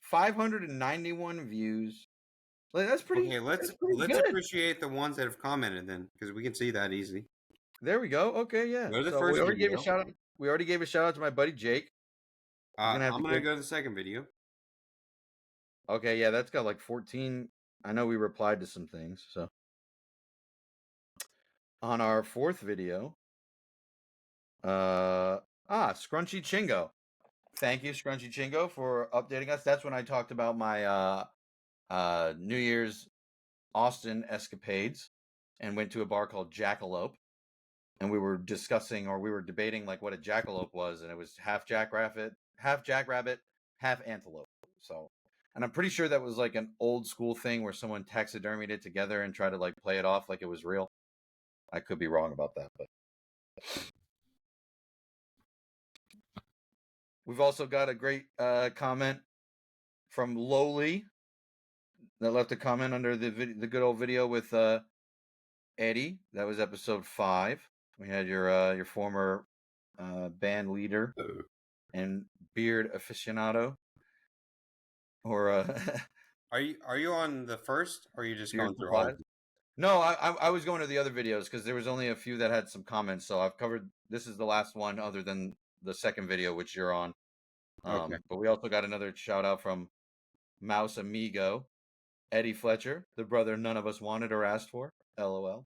Speaker 2: 591 views. Like that's pretty.
Speaker 1: Okay, let's
Speaker 2: good.
Speaker 1: appreciate the ones that have commented then, because we can see that easy.
Speaker 2: There we go. Okay, yeah.
Speaker 1: Go to the
Speaker 2: So
Speaker 1: first
Speaker 2: we already
Speaker 1: video.
Speaker 2: gave a shout out. We already gave a shout out to my buddy Jake.
Speaker 1: I'm gonna go to the second video.
Speaker 2: Okay, yeah, that's got like 14. I know we replied to some things. So on our fourth video, Scrunchy Chingo. Thank you, Scrunchy Chingo, for updating us. That's when I talked about my New Year's Austin escapades and went to a bar called Jackalope. And we were discussing, or we were debating like what a jackalope was, and it was half jackrabbit, half antelope. So, and I'm pretty sure that was like an old school thing where someone taxidermied it together and tried to like play it off like it was real. I could be wrong about that, but we've also got a great comment from Lowly that left a comment under the good old video with Eddie. That was episode 5. We had your former band leader and beard aficionado. Or
Speaker 1: are you on the first, or are you just going through
Speaker 2: supplies?
Speaker 1: all of them?
Speaker 2: No, I was going to the other videos because there was only a few that had some comments. So I've covered. This is the last one, other than the second video, which you're on.
Speaker 1: Okay.
Speaker 2: But we also got another shout out from Mouse Amigo, Eddie Fletcher, the brother none of us wanted or asked for. LOL.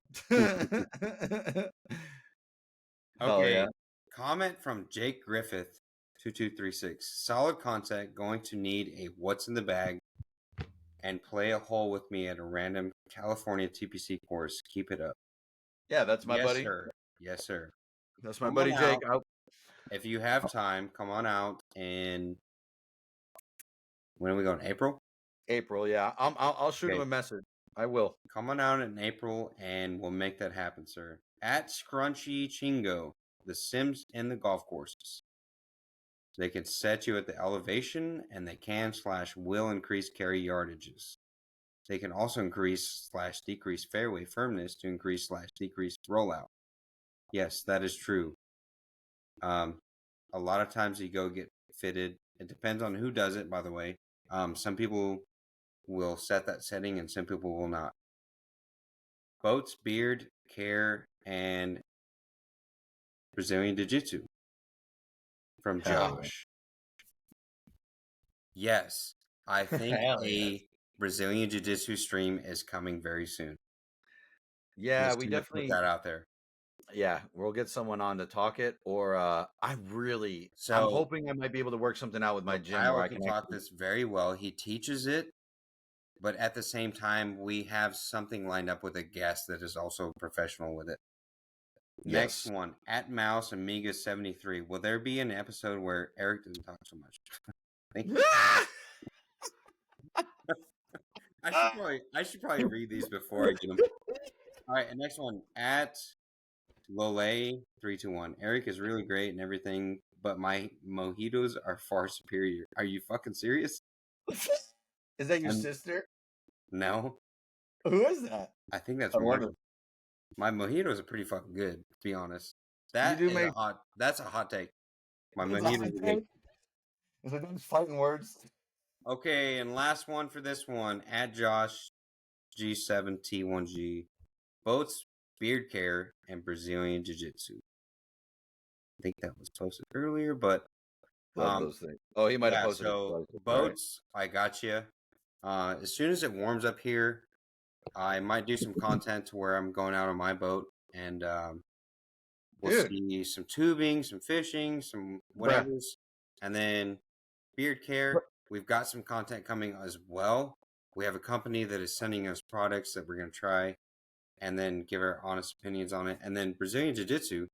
Speaker 1: Okay.
Speaker 2: Yeah.
Speaker 1: Comment from Jake Griffith, 2236. Solid content. Going to need a what's in the bag and play a hole with me at a random California TPC course. Keep it up.
Speaker 2: Yeah, that's my buddy.
Speaker 1: Sir. Yes, sir.
Speaker 2: That's my buddy Jake.
Speaker 1: If you have time, come on out. And when are we going? April?
Speaker 2: April, yeah. I'll shoot him a message. I will.
Speaker 1: Come on out in April, and we'll make that happen, sir. At Scrunchy Chingo, the Sims and the golf courses. They can set you at the elevation, and they can/will increase carry yardages. They can also increase/decrease fairway firmness to increase/decrease rollout. Yes, that is true. A lot of times you go get fitted. It depends on who does it, by the way. Some people will set that setting, and some people will not. Boats, beard, care, and Brazilian Jiu-Jitsu. From Josh. Yes, I think a Brazilian Jiu-Jitsu stream is coming very soon.
Speaker 2: Yeah, we definitely
Speaker 1: put that out there.
Speaker 2: Yeah, we'll get someone on to talk it, or I'm hoping I might be able to work something out with my gym where I can
Speaker 1: talk this very well. He teaches it, but at the same time, we have something lined up with a guest that is also professional with it. Next one, at Mouse Amiga 73. Will there be an episode where Eric doesn't talk so much? Thank you. I should probably read these before I get them. All right, and next one, at Lole 321. Eric is really great and everything, but my mojitos are far superior. Are you fucking serious?
Speaker 2: Is that your sister?
Speaker 1: No.
Speaker 2: Who is that?
Speaker 1: I think that's one. My mojitos are pretty fucking good, to be honest. That's a hot take. My mojitos are good.
Speaker 2: Is it those fighting words?
Speaker 1: Okay, and last one for this one. At Josh G7T1G. Boats, beard care, and Brazilian Jiu-Jitsu. I think that was posted earlier, but
Speaker 2: Love those things. Oh, he might have
Speaker 1: yeah,
Speaker 2: posted it
Speaker 1: so
Speaker 2: twice.
Speaker 1: boats, I got you. As soon as it warms up here, I might do some content to where I'm going out on my boat, and we'll
Speaker 2: Dude.
Speaker 1: see some tubing, some fishing, some whatevers, and then beard care. We've got some content coming as well. We have a company that is sending us products that we're going to try and then give our honest opinions on it. And then Brazilian Jiu-Jitsu,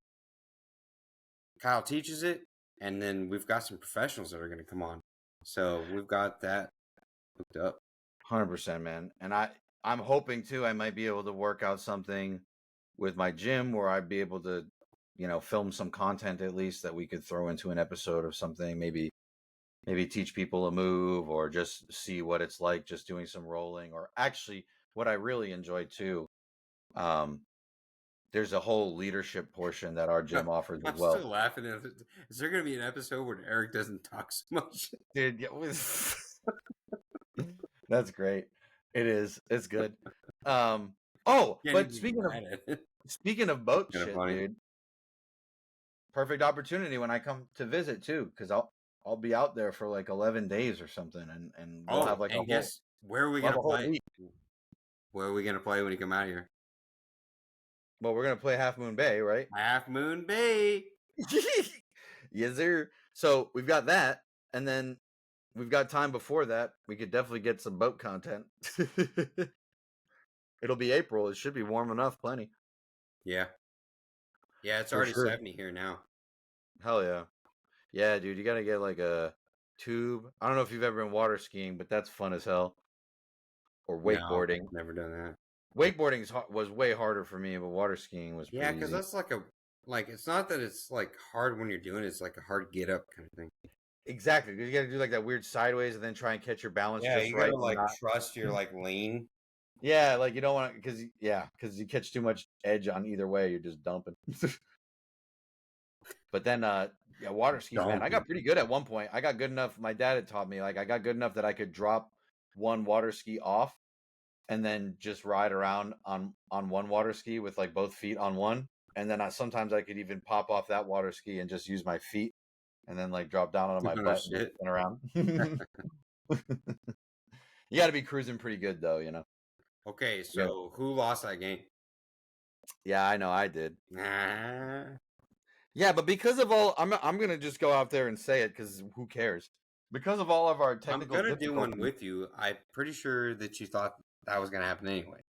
Speaker 1: Kyle teaches it, and then we've got some professionals that are going to come on. So we've got that hooked up.
Speaker 2: 100%, man. And I'm hoping too I might be able to work out something with my gym where I'd be able to, film some content at least that we could throw into an episode of something, maybe teach people a move or just see what it's like just doing some rolling. Or actually what I really enjoy too, there's a whole leadership portion that our gym offers as
Speaker 1: I'm
Speaker 2: well.
Speaker 1: still laughing at it. Is there going to be an episode where Eric doesn't talk so much?
Speaker 2: Dude, that's great. It is. It's good. But speaking of boat shit, dude, perfect opportunity when I come to visit too, because I'll be out there for like 11 days or something, and we'll have like
Speaker 1: where are we going to play? Where are we going to play when you come out here?
Speaker 2: Well, we're going to play Half Moon Bay, right?
Speaker 1: Half Moon Bay.
Speaker 2: Yes, sir. So we've got that, and then we've got time before that. We could definitely get some boat content. It'll be April. It should be warm enough, plenty.
Speaker 1: Yeah. Yeah, it's already 70 here now.
Speaker 2: Hell yeah. Yeah, dude, you got to get like a tube. I don't know if you've ever been water skiing, but that's fun as hell. Or wakeboarding.
Speaker 1: No, never done that.
Speaker 2: Wakeboarding was way harder for me, but water skiing was pretty
Speaker 1: because that's like it's not that it's like hard when you're doing it, it's like a hard get up kind of thing.
Speaker 2: Exactly. You got to do like that weird sideways and then try and catch your balance just
Speaker 1: you
Speaker 2: right.
Speaker 1: You gotta like trust your like lean.
Speaker 2: Yeah, like you don't want to because you catch too much edge on either way, you're just dumping. But then water skis, man, I got pretty good at one point. I got good enough. My dad had taught me I got good enough that I could drop one water ski off and then just ride around on one water ski with like both feet on one. And then sometimes I could even pop off that water ski and just use my feet and then like drop down on my butt and spin around. You got to be cruising pretty good though,
Speaker 1: Okay, so who lost that game?
Speaker 2: Yeah, I know I did. Yeah, but because of all, I'm gonna just go out there and say it because who cares? Because of all of our technical,
Speaker 1: I'm gonna do one with you. I'm pretty sure that you thought that was gonna happen anyway.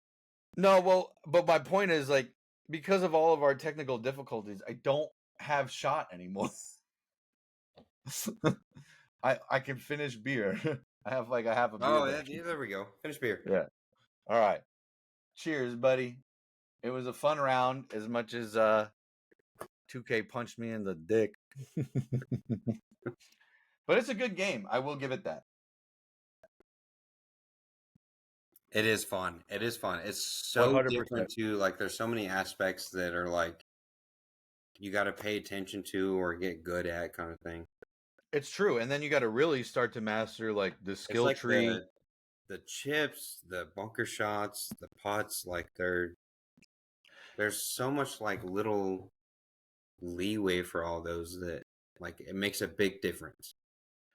Speaker 2: No, well, but my point is like because of all of our technical difficulties, I don't have shot anymore. I can finish beer. I have like a half a beer.
Speaker 1: Oh, yeah, there we go. Finish beer.
Speaker 2: Yeah. All right. Cheers, buddy. It was a fun round as much as 2K punched me in the dick. But it's a good game. I will give it that.
Speaker 1: It is fun. It is fun. It's so 100%. Different too. Like there's so many aspects that are like you got to pay attention to or get good at kind of thing.
Speaker 2: It's true. And then you got to really start to master like the skill tree.
Speaker 1: The chips, the bunker shots, the putts, like there's so much like little leeway for all those that like it makes a big difference.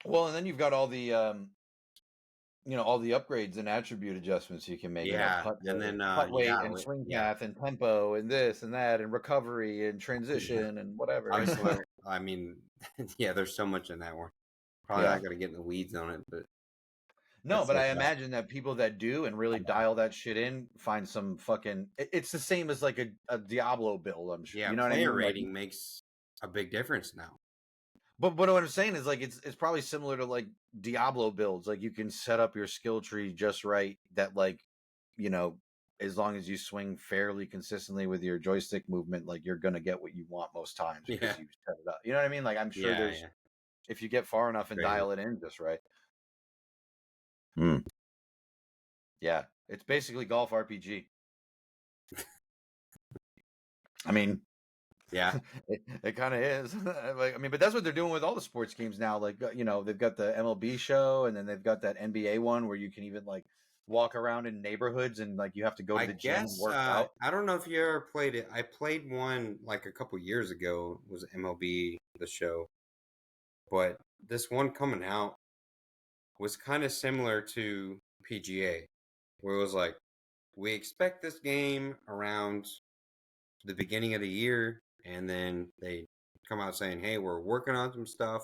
Speaker 2: Well, and then you've got all the all the upgrades and attribute adjustments you can make.
Speaker 1: Yeah,
Speaker 2: and then putt weight and swing path and tempo and this and that and recovery and transition and whatever.
Speaker 1: Obviously, I mean, yeah, there's so much in that one. Probably not going to get in the weeds on it, but
Speaker 2: no, but I imagine that people that do and really dial that shit in find some fucking. It's the same as like a Diablo build. I'm sure.
Speaker 1: Yeah,
Speaker 2: you know
Speaker 1: player
Speaker 2: what I mean?
Speaker 1: rating makes a big difference now.
Speaker 2: But what I'm saying is like it's probably similar to like Diablo builds. Like you can set up your skill tree just right. That like as long as you swing fairly consistently with your joystick movement, like you're gonna get what you want most times because you set it up. You know what I mean? Like I'm sure there's if you get far enough and dial it in just right. Yeah, it's basically golf RPG. I mean,
Speaker 1: Yeah.
Speaker 2: It kind of is. Like, I mean, but that's what they're doing with all the sports games now. Like, they've got the MLB show, and then they've got that NBA one where you can even like walk around in neighborhoods and like you have to go to
Speaker 1: I
Speaker 2: the gym and
Speaker 1: guess
Speaker 2: work out.
Speaker 1: I don't know if you ever played it. I played one like a couple years ago. It was MLB the show, but this one coming out was kind of similar to PGA, where it was like we expect this game around the beginning of the year, and then they come out saying, "Hey, we're working on some stuff.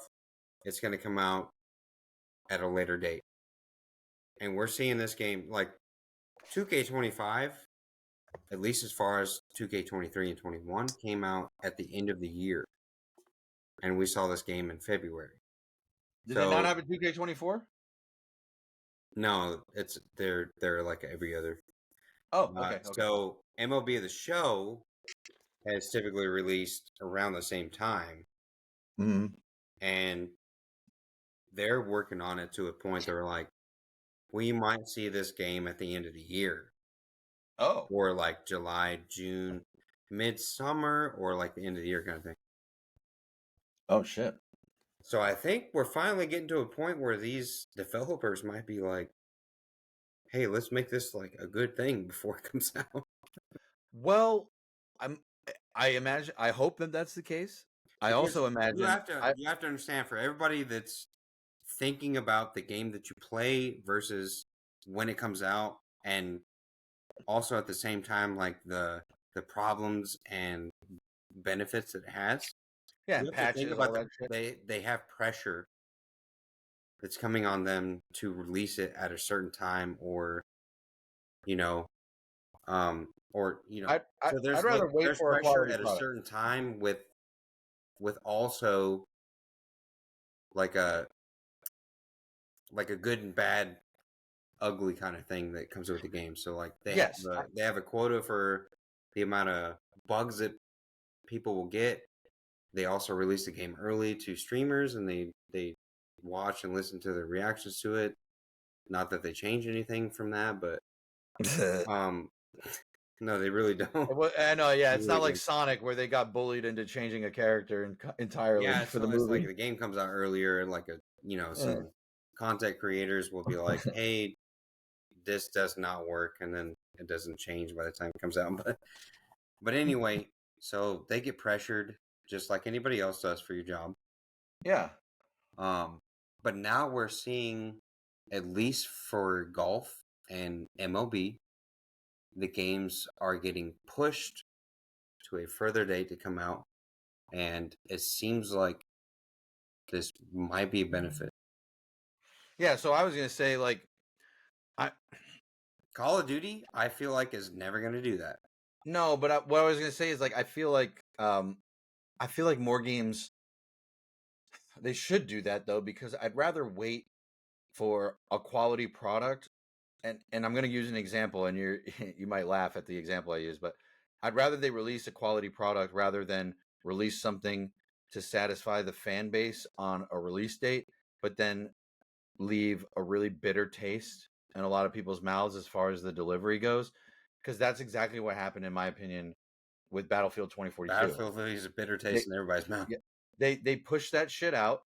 Speaker 1: It's going to come out at a later date." And we're seeing this game like 2K25, at least as far as 2K23 and 21, came out at the end of the year, and we saw this game in February.
Speaker 2: Did they not have a 2K24?
Speaker 1: No, they're like every other.
Speaker 2: Oh, okay.
Speaker 1: So MLB the show has typically released around the same time, and they're working on it to a point they're like, we might see this game at the end of the year.
Speaker 2: Oh.
Speaker 1: Or like July, June, midsummer, or like the end of the year kind of thing.
Speaker 2: Oh, shit.
Speaker 1: So I think we're finally getting to a point where these developers might be like, hey, let's make this like a good thing before it comes out.
Speaker 2: Well, I hope that that's the case. I also imagine
Speaker 1: you have to understand, for everybody that's thinking about the game that you play versus when it comes out, and also at the same time like the problems and benefits it has.
Speaker 2: Yeah, patches, all that shit.
Speaker 1: They have pressure that's coming on them to release it at a certain time, or so there's
Speaker 2: I'd rather wait
Speaker 1: there's
Speaker 2: for a
Speaker 1: pressure
Speaker 2: quality
Speaker 1: at a
Speaker 2: product.
Speaker 1: certain time with also like a good and bad ugly kind of thing that comes with the game. So like they have a quota for the amount of bugs that people will get. They also release the game early to streamers, and they watch and listen to the reactions to it. Not that they change anything from that, but no, they really don't.
Speaker 2: I know, yeah, it's not like Sonic where they got bullied into changing a character entirely for the movie.
Speaker 1: Like the game comes out earlier, like some content creators will be like, "Hey, this does not work," and then it doesn't change by the time it comes out. But anyway, so they get pressured just like anybody else does for your job.
Speaker 2: Yeah.
Speaker 1: But now we're seeing, at least for golf and MLB, the games are getting pushed to a further date to come out, and it seems like this might be a benefit.
Speaker 2: Yeah, so I was gonna say, like,
Speaker 1: Call of Duty, I feel like, is never going to do that.
Speaker 2: No, but what I was gonna say is, like, I feel like more games, they should do that though, because I'd rather wait for a quality product, and I'm gonna use an example, and you might laugh at the example I use, but I'd rather they release a quality product rather than release something to satisfy the fan base on a release date, but then leave a really bitter taste in a lot of people's mouths as far as the delivery goes, because that's exactly what happened, in my opinion, with Battlefield 2042.
Speaker 1: Battlefield leaves a bitter taste in everybody's mouth.
Speaker 2: They pushed that shit out,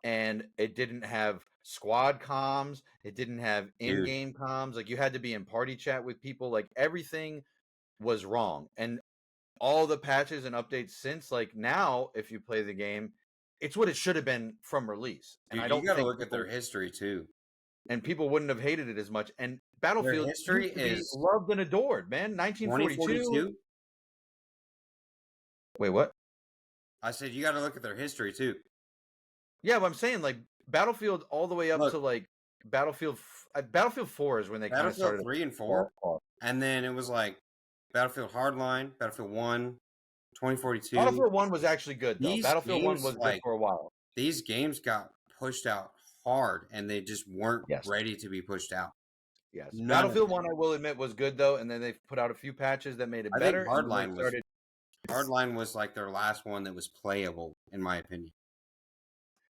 Speaker 2: and it didn't have squad comms, it didn't have in-game comms. Like, you had to be in party chat with people. Like, everything was wrong. And all the patches and updates since, like, now if you play the game, it's what it should have been from release. And
Speaker 1: Dude,
Speaker 2: I don't
Speaker 1: you gotta
Speaker 2: think
Speaker 1: look at their history too.
Speaker 2: And people wouldn't have hated it as much. And Battlefield
Speaker 1: Their history
Speaker 2: used to be
Speaker 1: is
Speaker 2: loved and adored, man. 1942. Wait, what?
Speaker 1: I said you gotta look at their history too.
Speaker 2: Yeah, but I'm saying, like, Battlefield all the way up to like Battlefield 4 is when they kind of started.
Speaker 1: 3 and 4, and then it was like Battlefield Hardline, Battlefield 1, 2042.
Speaker 2: Battlefield 1 was actually good though. Battlefield 1 was good for a while.
Speaker 1: These games got pushed out hard, and they just weren't ready to be pushed out.
Speaker 2: Yes, Battlefield 1, I will admit, was good though, and then they put out a few patches that made it better.
Speaker 1: Hardline was like their last one that was playable, in my opinion.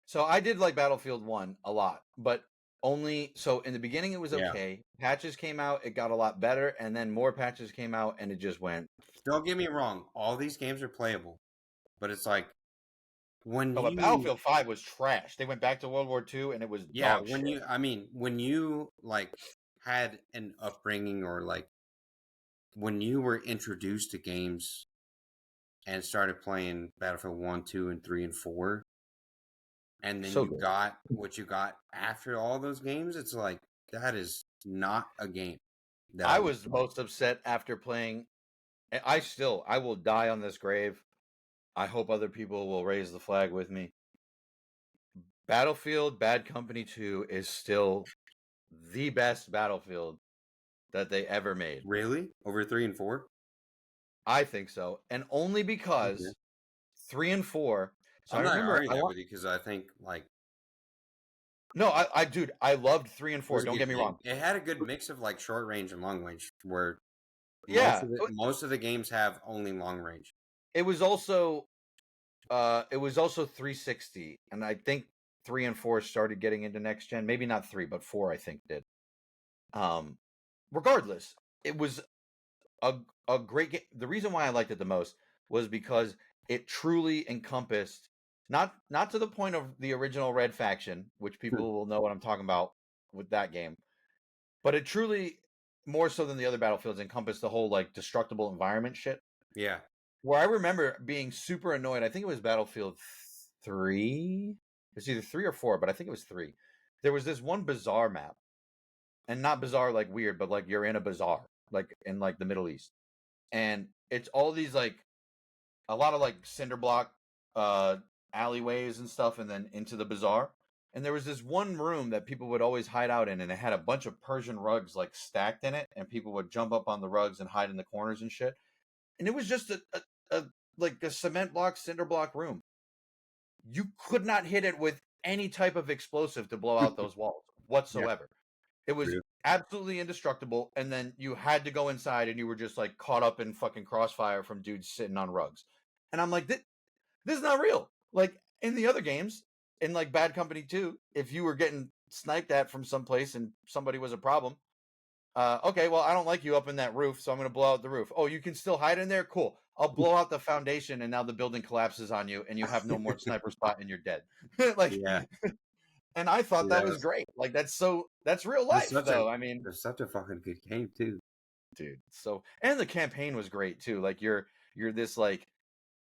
Speaker 2: So I did like Battlefield 1 a lot, but only so in the beginning it was okay. Patches came out, it got a lot better, and then more patches came out, and it just went.
Speaker 1: Don't get me wrong, all these games are playable. But it's like when
Speaker 2: Oh, but
Speaker 1: you
Speaker 2: Battlefield 5 was trash. They went back to World War II, and it was dog
Speaker 1: when
Speaker 2: shit.
Speaker 1: when you like had an upbringing or like when you were introduced to games and started playing Battlefield 1, 2, and 3 and 4, and then
Speaker 2: So
Speaker 1: you
Speaker 2: good.
Speaker 1: got what you got after all those games, it's like that is not a game that
Speaker 2: I
Speaker 1: would
Speaker 2: was
Speaker 1: play.
Speaker 2: most upset after playing. I will die on this grave. I hope other people will raise the flag with me. Battlefield Bad Company 2 is still the best Battlefield that they ever made.
Speaker 1: Really? Over 3 and 4?
Speaker 2: I think so. And only
Speaker 1: Okay.
Speaker 2: because 3 and 4. So
Speaker 1: I'm
Speaker 2: I
Speaker 1: not
Speaker 2: remember
Speaker 1: arguing that with you because I think like
Speaker 2: No, dude, I loved 3 and
Speaker 1: it
Speaker 2: 4.
Speaker 1: was a
Speaker 2: Don't
Speaker 1: good
Speaker 2: get me
Speaker 1: game.
Speaker 2: wrong.
Speaker 1: It had a good mix of like short range and long range, where
Speaker 2: Yeah,
Speaker 1: most of the games have only long range.
Speaker 2: it was also 360, and I think 3 and 4 started getting into next gen. Maybe not 3, but 4 I think did. Regardless, it was a great game. The reason why I liked it the most was because it truly encompassed not to the point of the original Red Faction, which people will know what I'm talking about with that game, but it truly, more so than the other Battlefields, encompassed the whole like destructible environment shit.
Speaker 1: Yeah.
Speaker 2: Where I remember being super annoyed, I think it was Battlefield 3. It's either 3 or 4, but I think it was 3. There was this one bizarre map, and not bizarre like weird, but like you're in a bazaar, like in like the Middle East, and it's all these like a lot of like cinder block alleyways and stuff, and then into the bazaar. And there was this one room that people would always hide out in, and it had a bunch of Persian rugs like stacked in it, and people would jump up on the rugs and hide in the corners and shit. And it was just a like a cement block, cinder block room. You could not hit it with any type of explosive to blow out those walls whatsoever. It was
Speaker 1: True.
Speaker 2: absolutely indestructible, and then you had to go inside, and you were just like caught up in fucking crossfire from dudes sitting on rugs. And I'm like, this is not real. Like in the other games, in like Bad Company 2, if you were getting sniped at from someplace and somebody was a problem, okay, well, I don't like you up in that roof, so I'm going to blow out the roof. Oh, you can still hide in there? Cool. I'll blow out the foundation, and now the building collapses on you, and you have no more sniper spot, and you're dead. Like,
Speaker 1: Yeah.
Speaker 2: and I thought that
Speaker 1: Yeah.
Speaker 2: was great. Like, that's real
Speaker 1: It's
Speaker 2: life, though. I mean,
Speaker 1: it's such a fucking good game too.
Speaker 2: dude. So, and the campaign was great too. Like, you're this like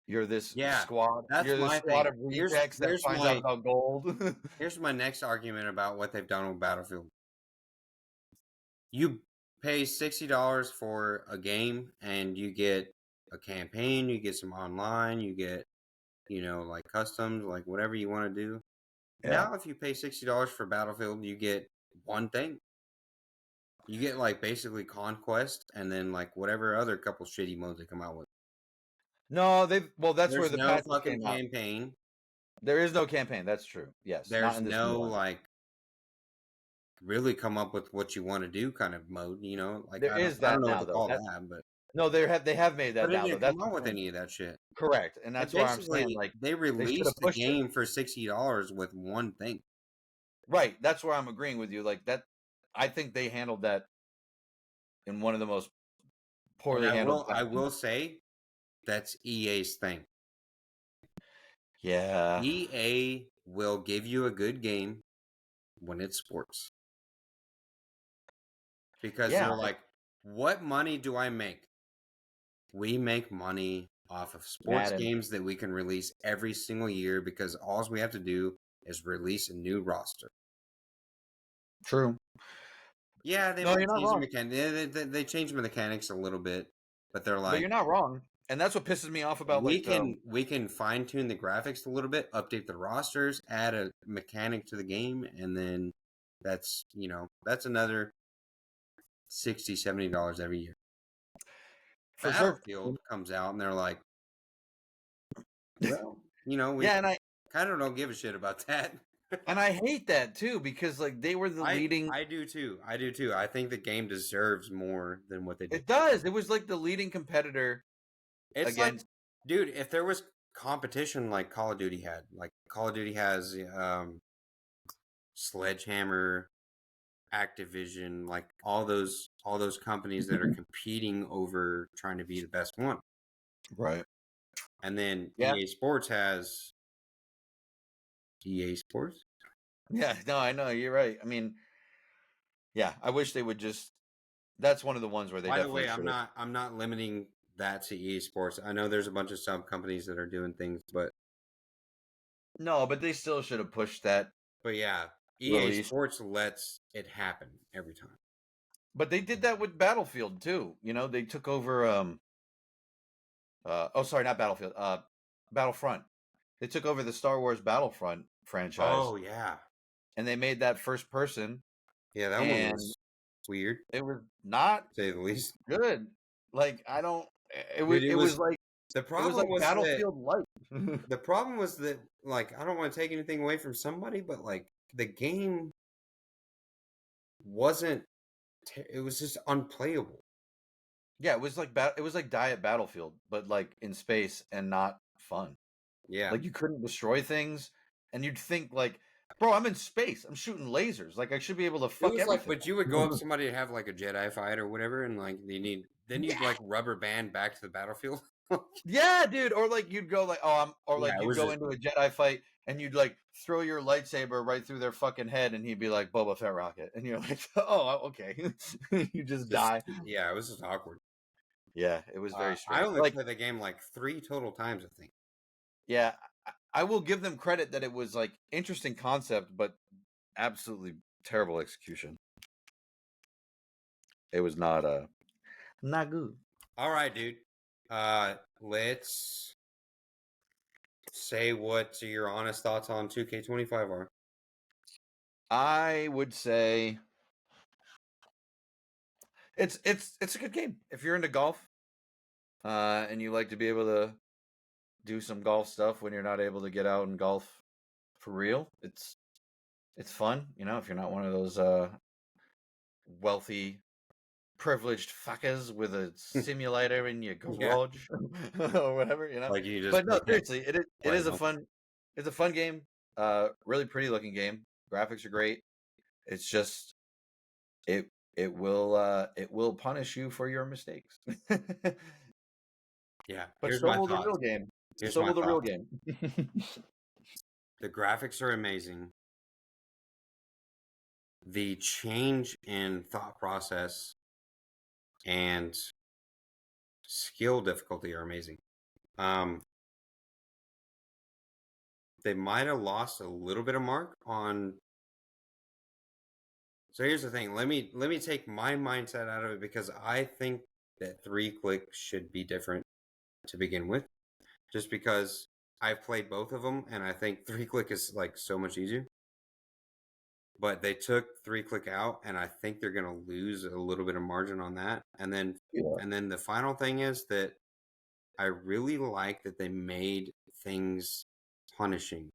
Speaker 2: you're this
Speaker 1: Yeah.
Speaker 2: squad.
Speaker 1: That's
Speaker 2: You're this
Speaker 1: my
Speaker 2: squad
Speaker 1: thing.
Speaker 2: of rejects that finds out about gold.
Speaker 1: Here's my next argument about what they've done with Battlefield. You pay $60 for a game and you get a campaign, you get some online, you get, like customs, like whatever you want to do.
Speaker 2: Yeah.
Speaker 1: Now, if you pay $60 for Battlefield, you get one thing. You get like basically Conquest and then like whatever other couple shitty modes they come out with.
Speaker 2: No, that's
Speaker 1: There's
Speaker 2: where the
Speaker 1: no
Speaker 2: patches
Speaker 1: fucking
Speaker 2: came out.
Speaker 1: campaign.
Speaker 2: There is no campaign. That's true. Yes. Not
Speaker 1: There's
Speaker 2: in this
Speaker 1: no
Speaker 2: new one.
Speaker 1: like really come up with what you want to do kind of mode, Like
Speaker 2: There is
Speaker 1: I
Speaker 2: that
Speaker 1: don't know
Speaker 2: now,
Speaker 1: what to
Speaker 2: though.
Speaker 1: call that, but
Speaker 2: No, they have made that
Speaker 1: it
Speaker 2: now, though.
Speaker 1: didn't
Speaker 2: That's
Speaker 1: come out
Speaker 2: the
Speaker 1: with
Speaker 2: thing.
Speaker 1: any of that shit.
Speaker 2: Correct, and that's why I'm saying like
Speaker 1: They
Speaker 2: they should
Speaker 1: released
Speaker 2: have
Speaker 1: the
Speaker 2: pushed it.
Speaker 1: game for $60 with one thing.
Speaker 2: Right, that's where I'm agreeing with you. Like that, I think they handled that in one of the most poorly handled.
Speaker 1: I will say that's EA's thing.
Speaker 2: Yeah.
Speaker 1: EA will give you a good game when it's sports. Because they're like, what money do I make? We make money off of sports games that we can release every single year because all we have to do is release a new roster.
Speaker 2: True.
Speaker 1: Yeah, they
Speaker 2: No, you're not wrong.
Speaker 1: They changed mechanics a little bit, but they're like,
Speaker 2: but you're not wrong, and that's what pisses me off about.
Speaker 1: We can fine tune the graphics a little bit, update the rosters, add a mechanic to the game, and then that's another $60-$70 every year.
Speaker 2: For
Speaker 1: Battlefield comes out and they're like, well, we
Speaker 2: and I
Speaker 1: kind of don't give a shit about that.
Speaker 2: And I hate that too because like they were the leading.
Speaker 1: I do too. I think the game deserves more than what they did.
Speaker 2: It does. It was like the leading competitor.
Speaker 1: It's against, like, dude, if there was competition like Call of Duty had, like Call of Duty has Sledgehammer, Activision, like all those companies that are competing over trying to be the best one.
Speaker 2: Right.
Speaker 1: And then
Speaker 2: Yeah.
Speaker 1: EA Sports has EA Sports.
Speaker 2: Yeah, no, I know, you're right. I mean, yeah, I wish they would just. That's one of the ones where they
Speaker 1: By the
Speaker 2: definitely
Speaker 1: way,
Speaker 2: should.
Speaker 1: I'm not limiting that to EA Sports. I know there's a bunch of sub companies that are doing things, but
Speaker 2: No, but they still should have pushed that
Speaker 1: yeah, EA
Speaker 2: release.
Speaker 1: Sports lets it happen every time.
Speaker 2: But they did that with Battlefield too. You know, they took over. Sorry, not Battlefield. Battlefront. They took over the Star Wars Battlefront franchise.
Speaker 1: Oh yeah,
Speaker 2: and they made that first person.
Speaker 1: yeah, that one was weird.
Speaker 2: It was not
Speaker 1: to say the least.
Speaker 2: good. Like I don't. It
Speaker 1: Dude,
Speaker 2: was like
Speaker 1: the problem was
Speaker 2: Battlefield Light.
Speaker 1: the problem was that like I don't want to take anything away from somebody, but like the game wasn't. It was just unplayable.
Speaker 2: Yeah, it was like Diet Battlefield, but like in space and not fun.
Speaker 1: Yeah,
Speaker 2: like you couldn't destroy things, and you'd think like, bro, I'm in space, I'm shooting lasers, like I should be able to fuck everything.
Speaker 1: Like, but you would go up to somebody to have like a Jedi fight or whatever, and like you'd like rubber band back to the battlefield.
Speaker 2: Yeah, dude. Or like you'd go like, you'd go into a Jedi fight and you'd like throw your lightsaber right through their fucking head, and he'd be like Boba Fett rocket, and you're like, oh, okay. You just die.
Speaker 1: Yeah, it was just awkward.
Speaker 2: Yeah, it was very strange.
Speaker 1: I only played the game like 3 total times, I think.
Speaker 2: Yeah, I will give them credit that it was like interesting concept, but absolutely terrible execution. It was not good.
Speaker 1: All right, dude. Let's say what your honest thoughts on 2K25 are.
Speaker 2: I would say it's a good game if you're into golf, and you like to be able to do some golf stuff when you're not able to get out and golf for real. It's fun, you know, if you're not one of those wealthy, privileged fuckers with a simulator in your garage or whatever, you know.
Speaker 1: Like you just.
Speaker 2: But no, seriously, it is a fun. It's a fun game. Really pretty looking game. Graphics are great. It's just it will punish you for your mistakes.
Speaker 1: Yeah,
Speaker 2: but so will the real game. So will the real game.
Speaker 1: The graphics are amazing. The change in thought process and skill difficulty are amazing. They might have lost a little bit of mark on. So here's the thing. Let me take my mindset out of it, because I think that 3-click should be different to begin with, just because I've played both of them and I think 3-click is like so much easier. But they took 3-click out, and I think they're going to lose a little bit of margin on that. And then the final thing is that I really like that they made things punishing,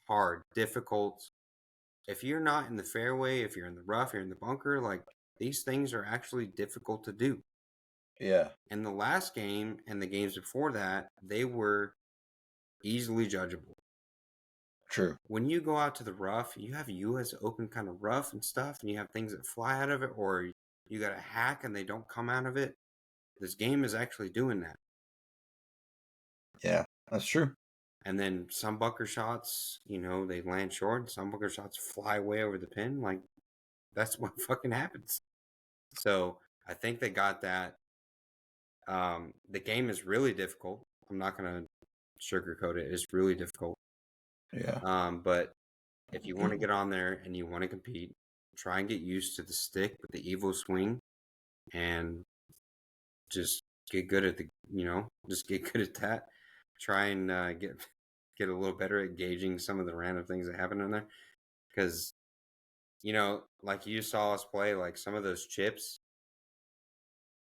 Speaker 1: hard, difficult. If you're not in the fairway, if you're in the rough, you're in the bunker, like these things are actually difficult to do.
Speaker 2: Yeah.
Speaker 1: In the last game and the games before that, they were easily judgeable.
Speaker 2: True.
Speaker 1: When you go out to the rough, you have US Open kind of rough and stuff, and you have things that fly out of it, or you got a hack and they don't come out of it. This game is actually doing that.
Speaker 2: Yeah, that's true.
Speaker 1: And then some bunker shots, you know, they land short. Some bunker shots fly way over the pin. Like, that's what fucking happens. So I think they got that. The game is really difficult. I'm not going to sugarcoat it. It's really difficult.
Speaker 2: Yeah.
Speaker 1: But if you want to get on there and you want to compete, try and get used to the stick with the Evo swing, and just get good at just get good at that. Try and get a little better at gauging some of the random things that happen in there, because you know, like you saw us play, like some of those chips,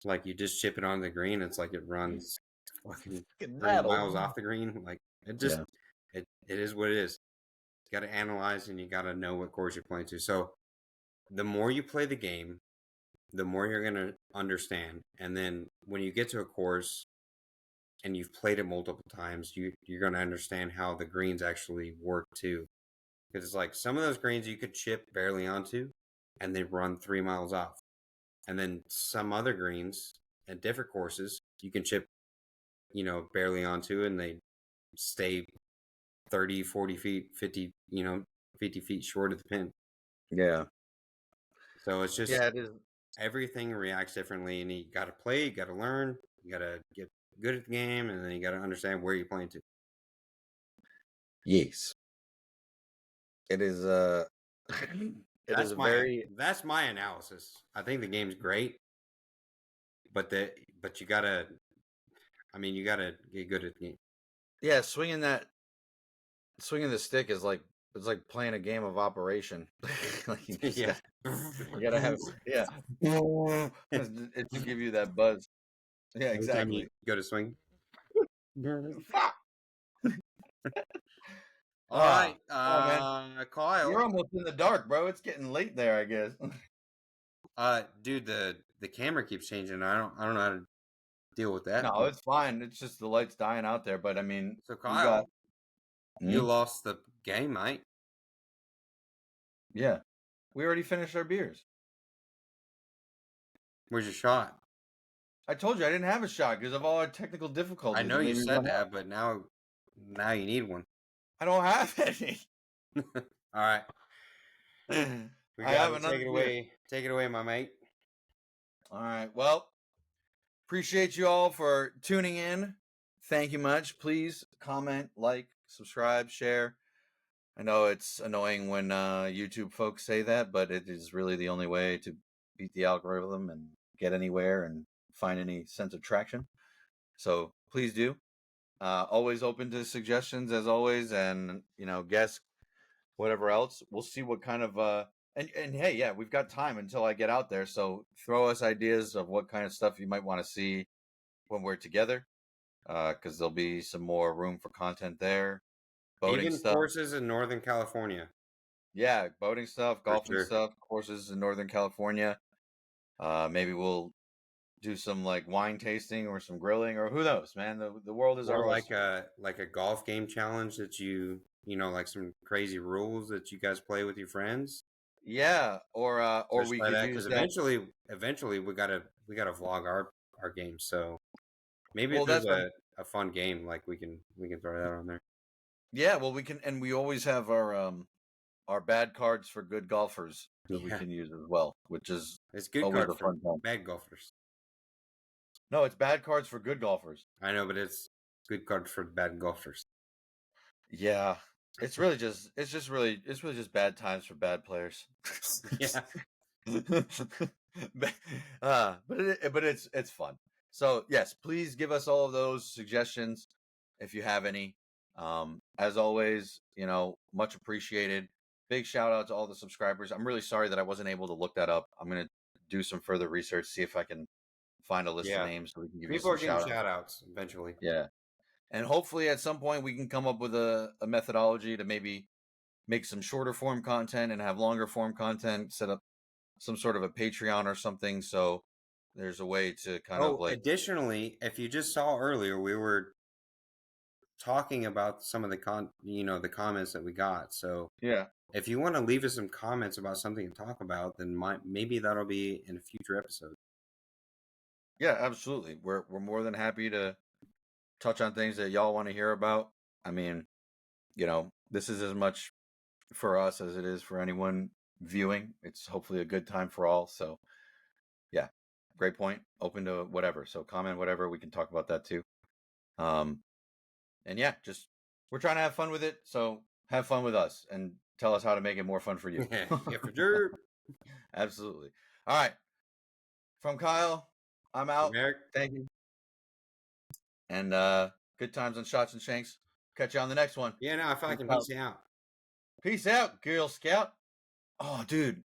Speaker 1: like you just chip it on the green, it's like it runs fucking 3 miles off the green. Like it just it is what it is. You got to analyze, and you got to know what course you're playing to. So the more you play the game, the more you're going to understand. And then when you get to a course and you've played it multiple times, you're going to understand how the greens actually work too. Because it's like some of those greens you could chip barely onto and they run 3 miles off. And then some other greens at different courses, you can chip barely onto it, and they stay 30, 40 feet, 50, 50 feet short of the pin.
Speaker 2: Yeah.
Speaker 1: So it's just
Speaker 2: Yeah, it is.
Speaker 1: everything reacts differently, and you got to play, you got to learn, you got to get good at the game, and then you got to understand where you're playing to.
Speaker 2: Yes. It is. It is a very.
Speaker 1: That's my analysis. I think the game's great, but you gotta. You gotta get good at the game.
Speaker 2: Yeah, swinging the stick is like it's like playing a game of Operation. Like you gotta have it to give you that buzz. Yeah,
Speaker 1: Every time you
Speaker 2: exactly.
Speaker 1: go to swing.
Speaker 2: All
Speaker 1: All right,
Speaker 2: man.
Speaker 1: Kyle.
Speaker 2: You're almost in the dark, bro. It's getting late there, I guess.
Speaker 1: Dude, the camera keeps changing. I don't know how to deal with that.
Speaker 2: No, it's fine. It's just the lights dying out there. But I mean,
Speaker 1: So
Speaker 2: we
Speaker 1: Kyle,
Speaker 2: got.
Speaker 1: you lost the game, mate.
Speaker 2: Yeah, we already finished our beers.
Speaker 1: Where's your shot?
Speaker 2: I told you I didn't have a shot because of all our technical difficulties.
Speaker 1: I know
Speaker 2: It
Speaker 1: you
Speaker 2: made me
Speaker 1: said
Speaker 2: run
Speaker 1: that,
Speaker 2: out.
Speaker 1: but now you need one.
Speaker 2: I don't have any.
Speaker 1: All right, we
Speaker 2: I
Speaker 1: got
Speaker 2: have
Speaker 1: it.
Speaker 2: another
Speaker 1: Take it
Speaker 2: beer.
Speaker 1: away. Take it away, my mate.
Speaker 2: All right. Well, appreciate you all for tuning in. Thank you much. Please comment, like, subscribe, share. I know it's annoying when YouTube folks say that, but it is really the only way to beat the algorithm and get anywhere and find any sense of traction. So please do. Always open to suggestions as always, and guess whatever else. We'll see what kind of and hey, yeah, we've got time until I get out there, so throw us ideas of what kind of stuff you might want to see when we're together, because there'll be some more room for content there. Boating
Speaker 1: Even
Speaker 2: stuff.
Speaker 1: courses in Northern California.
Speaker 2: Yeah, boating stuff, golfing
Speaker 1: sure.
Speaker 2: stuff, courses in Northern California. Maybe we'll do some like wine tasting or some grilling, or who knows, man. The world is
Speaker 1: Or
Speaker 2: our
Speaker 1: like
Speaker 2: oyster.
Speaker 1: a golf game challenge that like some crazy rules that you guys play with your friends.
Speaker 2: Yeah, or
Speaker 1: Just
Speaker 2: we
Speaker 1: play
Speaker 2: could
Speaker 1: that,
Speaker 2: use
Speaker 1: because
Speaker 2: that.
Speaker 1: eventually we gotta vlog our games. So maybe
Speaker 2: Well,
Speaker 1: if there's
Speaker 2: that's
Speaker 1: a fun game, like we can throw that on there.
Speaker 2: Yeah, well, we can, and we always have our bad cards for good golfers that we
Speaker 1: Yeah.
Speaker 2: can use as well, which is
Speaker 1: It's good
Speaker 2: always
Speaker 1: cards
Speaker 2: a
Speaker 1: for
Speaker 2: fun time.
Speaker 1: bad golfers.
Speaker 2: No, it's bad cards for good golfers.
Speaker 1: I know, but it's good cards for bad golfers.
Speaker 2: Yeah, it's really just bad times for bad players.
Speaker 1: Yeah.
Speaker 2: But it's fun. So yes, please give us all of those suggestions if you have any. As always, much appreciated. Big shout out to all the subscribers. I'm really sorry that I wasn't able to look that up. I'm gonna do some further research, see if I can find a list of names so we can give
Speaker 1: People
Speaker 2: you
Speaker 1: are
Speaker 2: some
Speaker 1: getting
Speaker 2: shout
Speaker 1: shout outs eventually.
Speaker 2: Yeah. And hopefully at some point we can come up with a methodology to maybe make some shorter form content and have longer form content, set up some sort of a Patreon or something. So there's a way to kind of like.
Speaker 1: Additionally, if you just saw earlier, we were talking about some of the the comments that we got. So
Speaker 2: Yeah.
Speaker 1: if you want to leave us some comments about something to talk about, then maybe that'll be in a future episode.
Speaker 2: Yeah, absolutely. We're more than happy to touch on things that y'all want to hear about. I mean, this is as much for us as it is for anyone viewing. It's hopefully a good time for all. So yeah, great point. Open to whatever. So comment whatever. We can talk about that too. And yeah, just we're trying to have fun with it. So have fun with us and tell us how to make it more fun for you.
Speaker 1: Yeah, for sure.
Speaker 2: Absolutely. All right. From Kyle, I'm out.
Speaker 1: Eric.
Speaker 2: Thank you. And good times on Shots and Shanks. Catch you on the next one.
Speaker 1: Yeah, no, I feel like I can peace out.
Speaker 2: Peace out, Girl Scout. Oh, dude.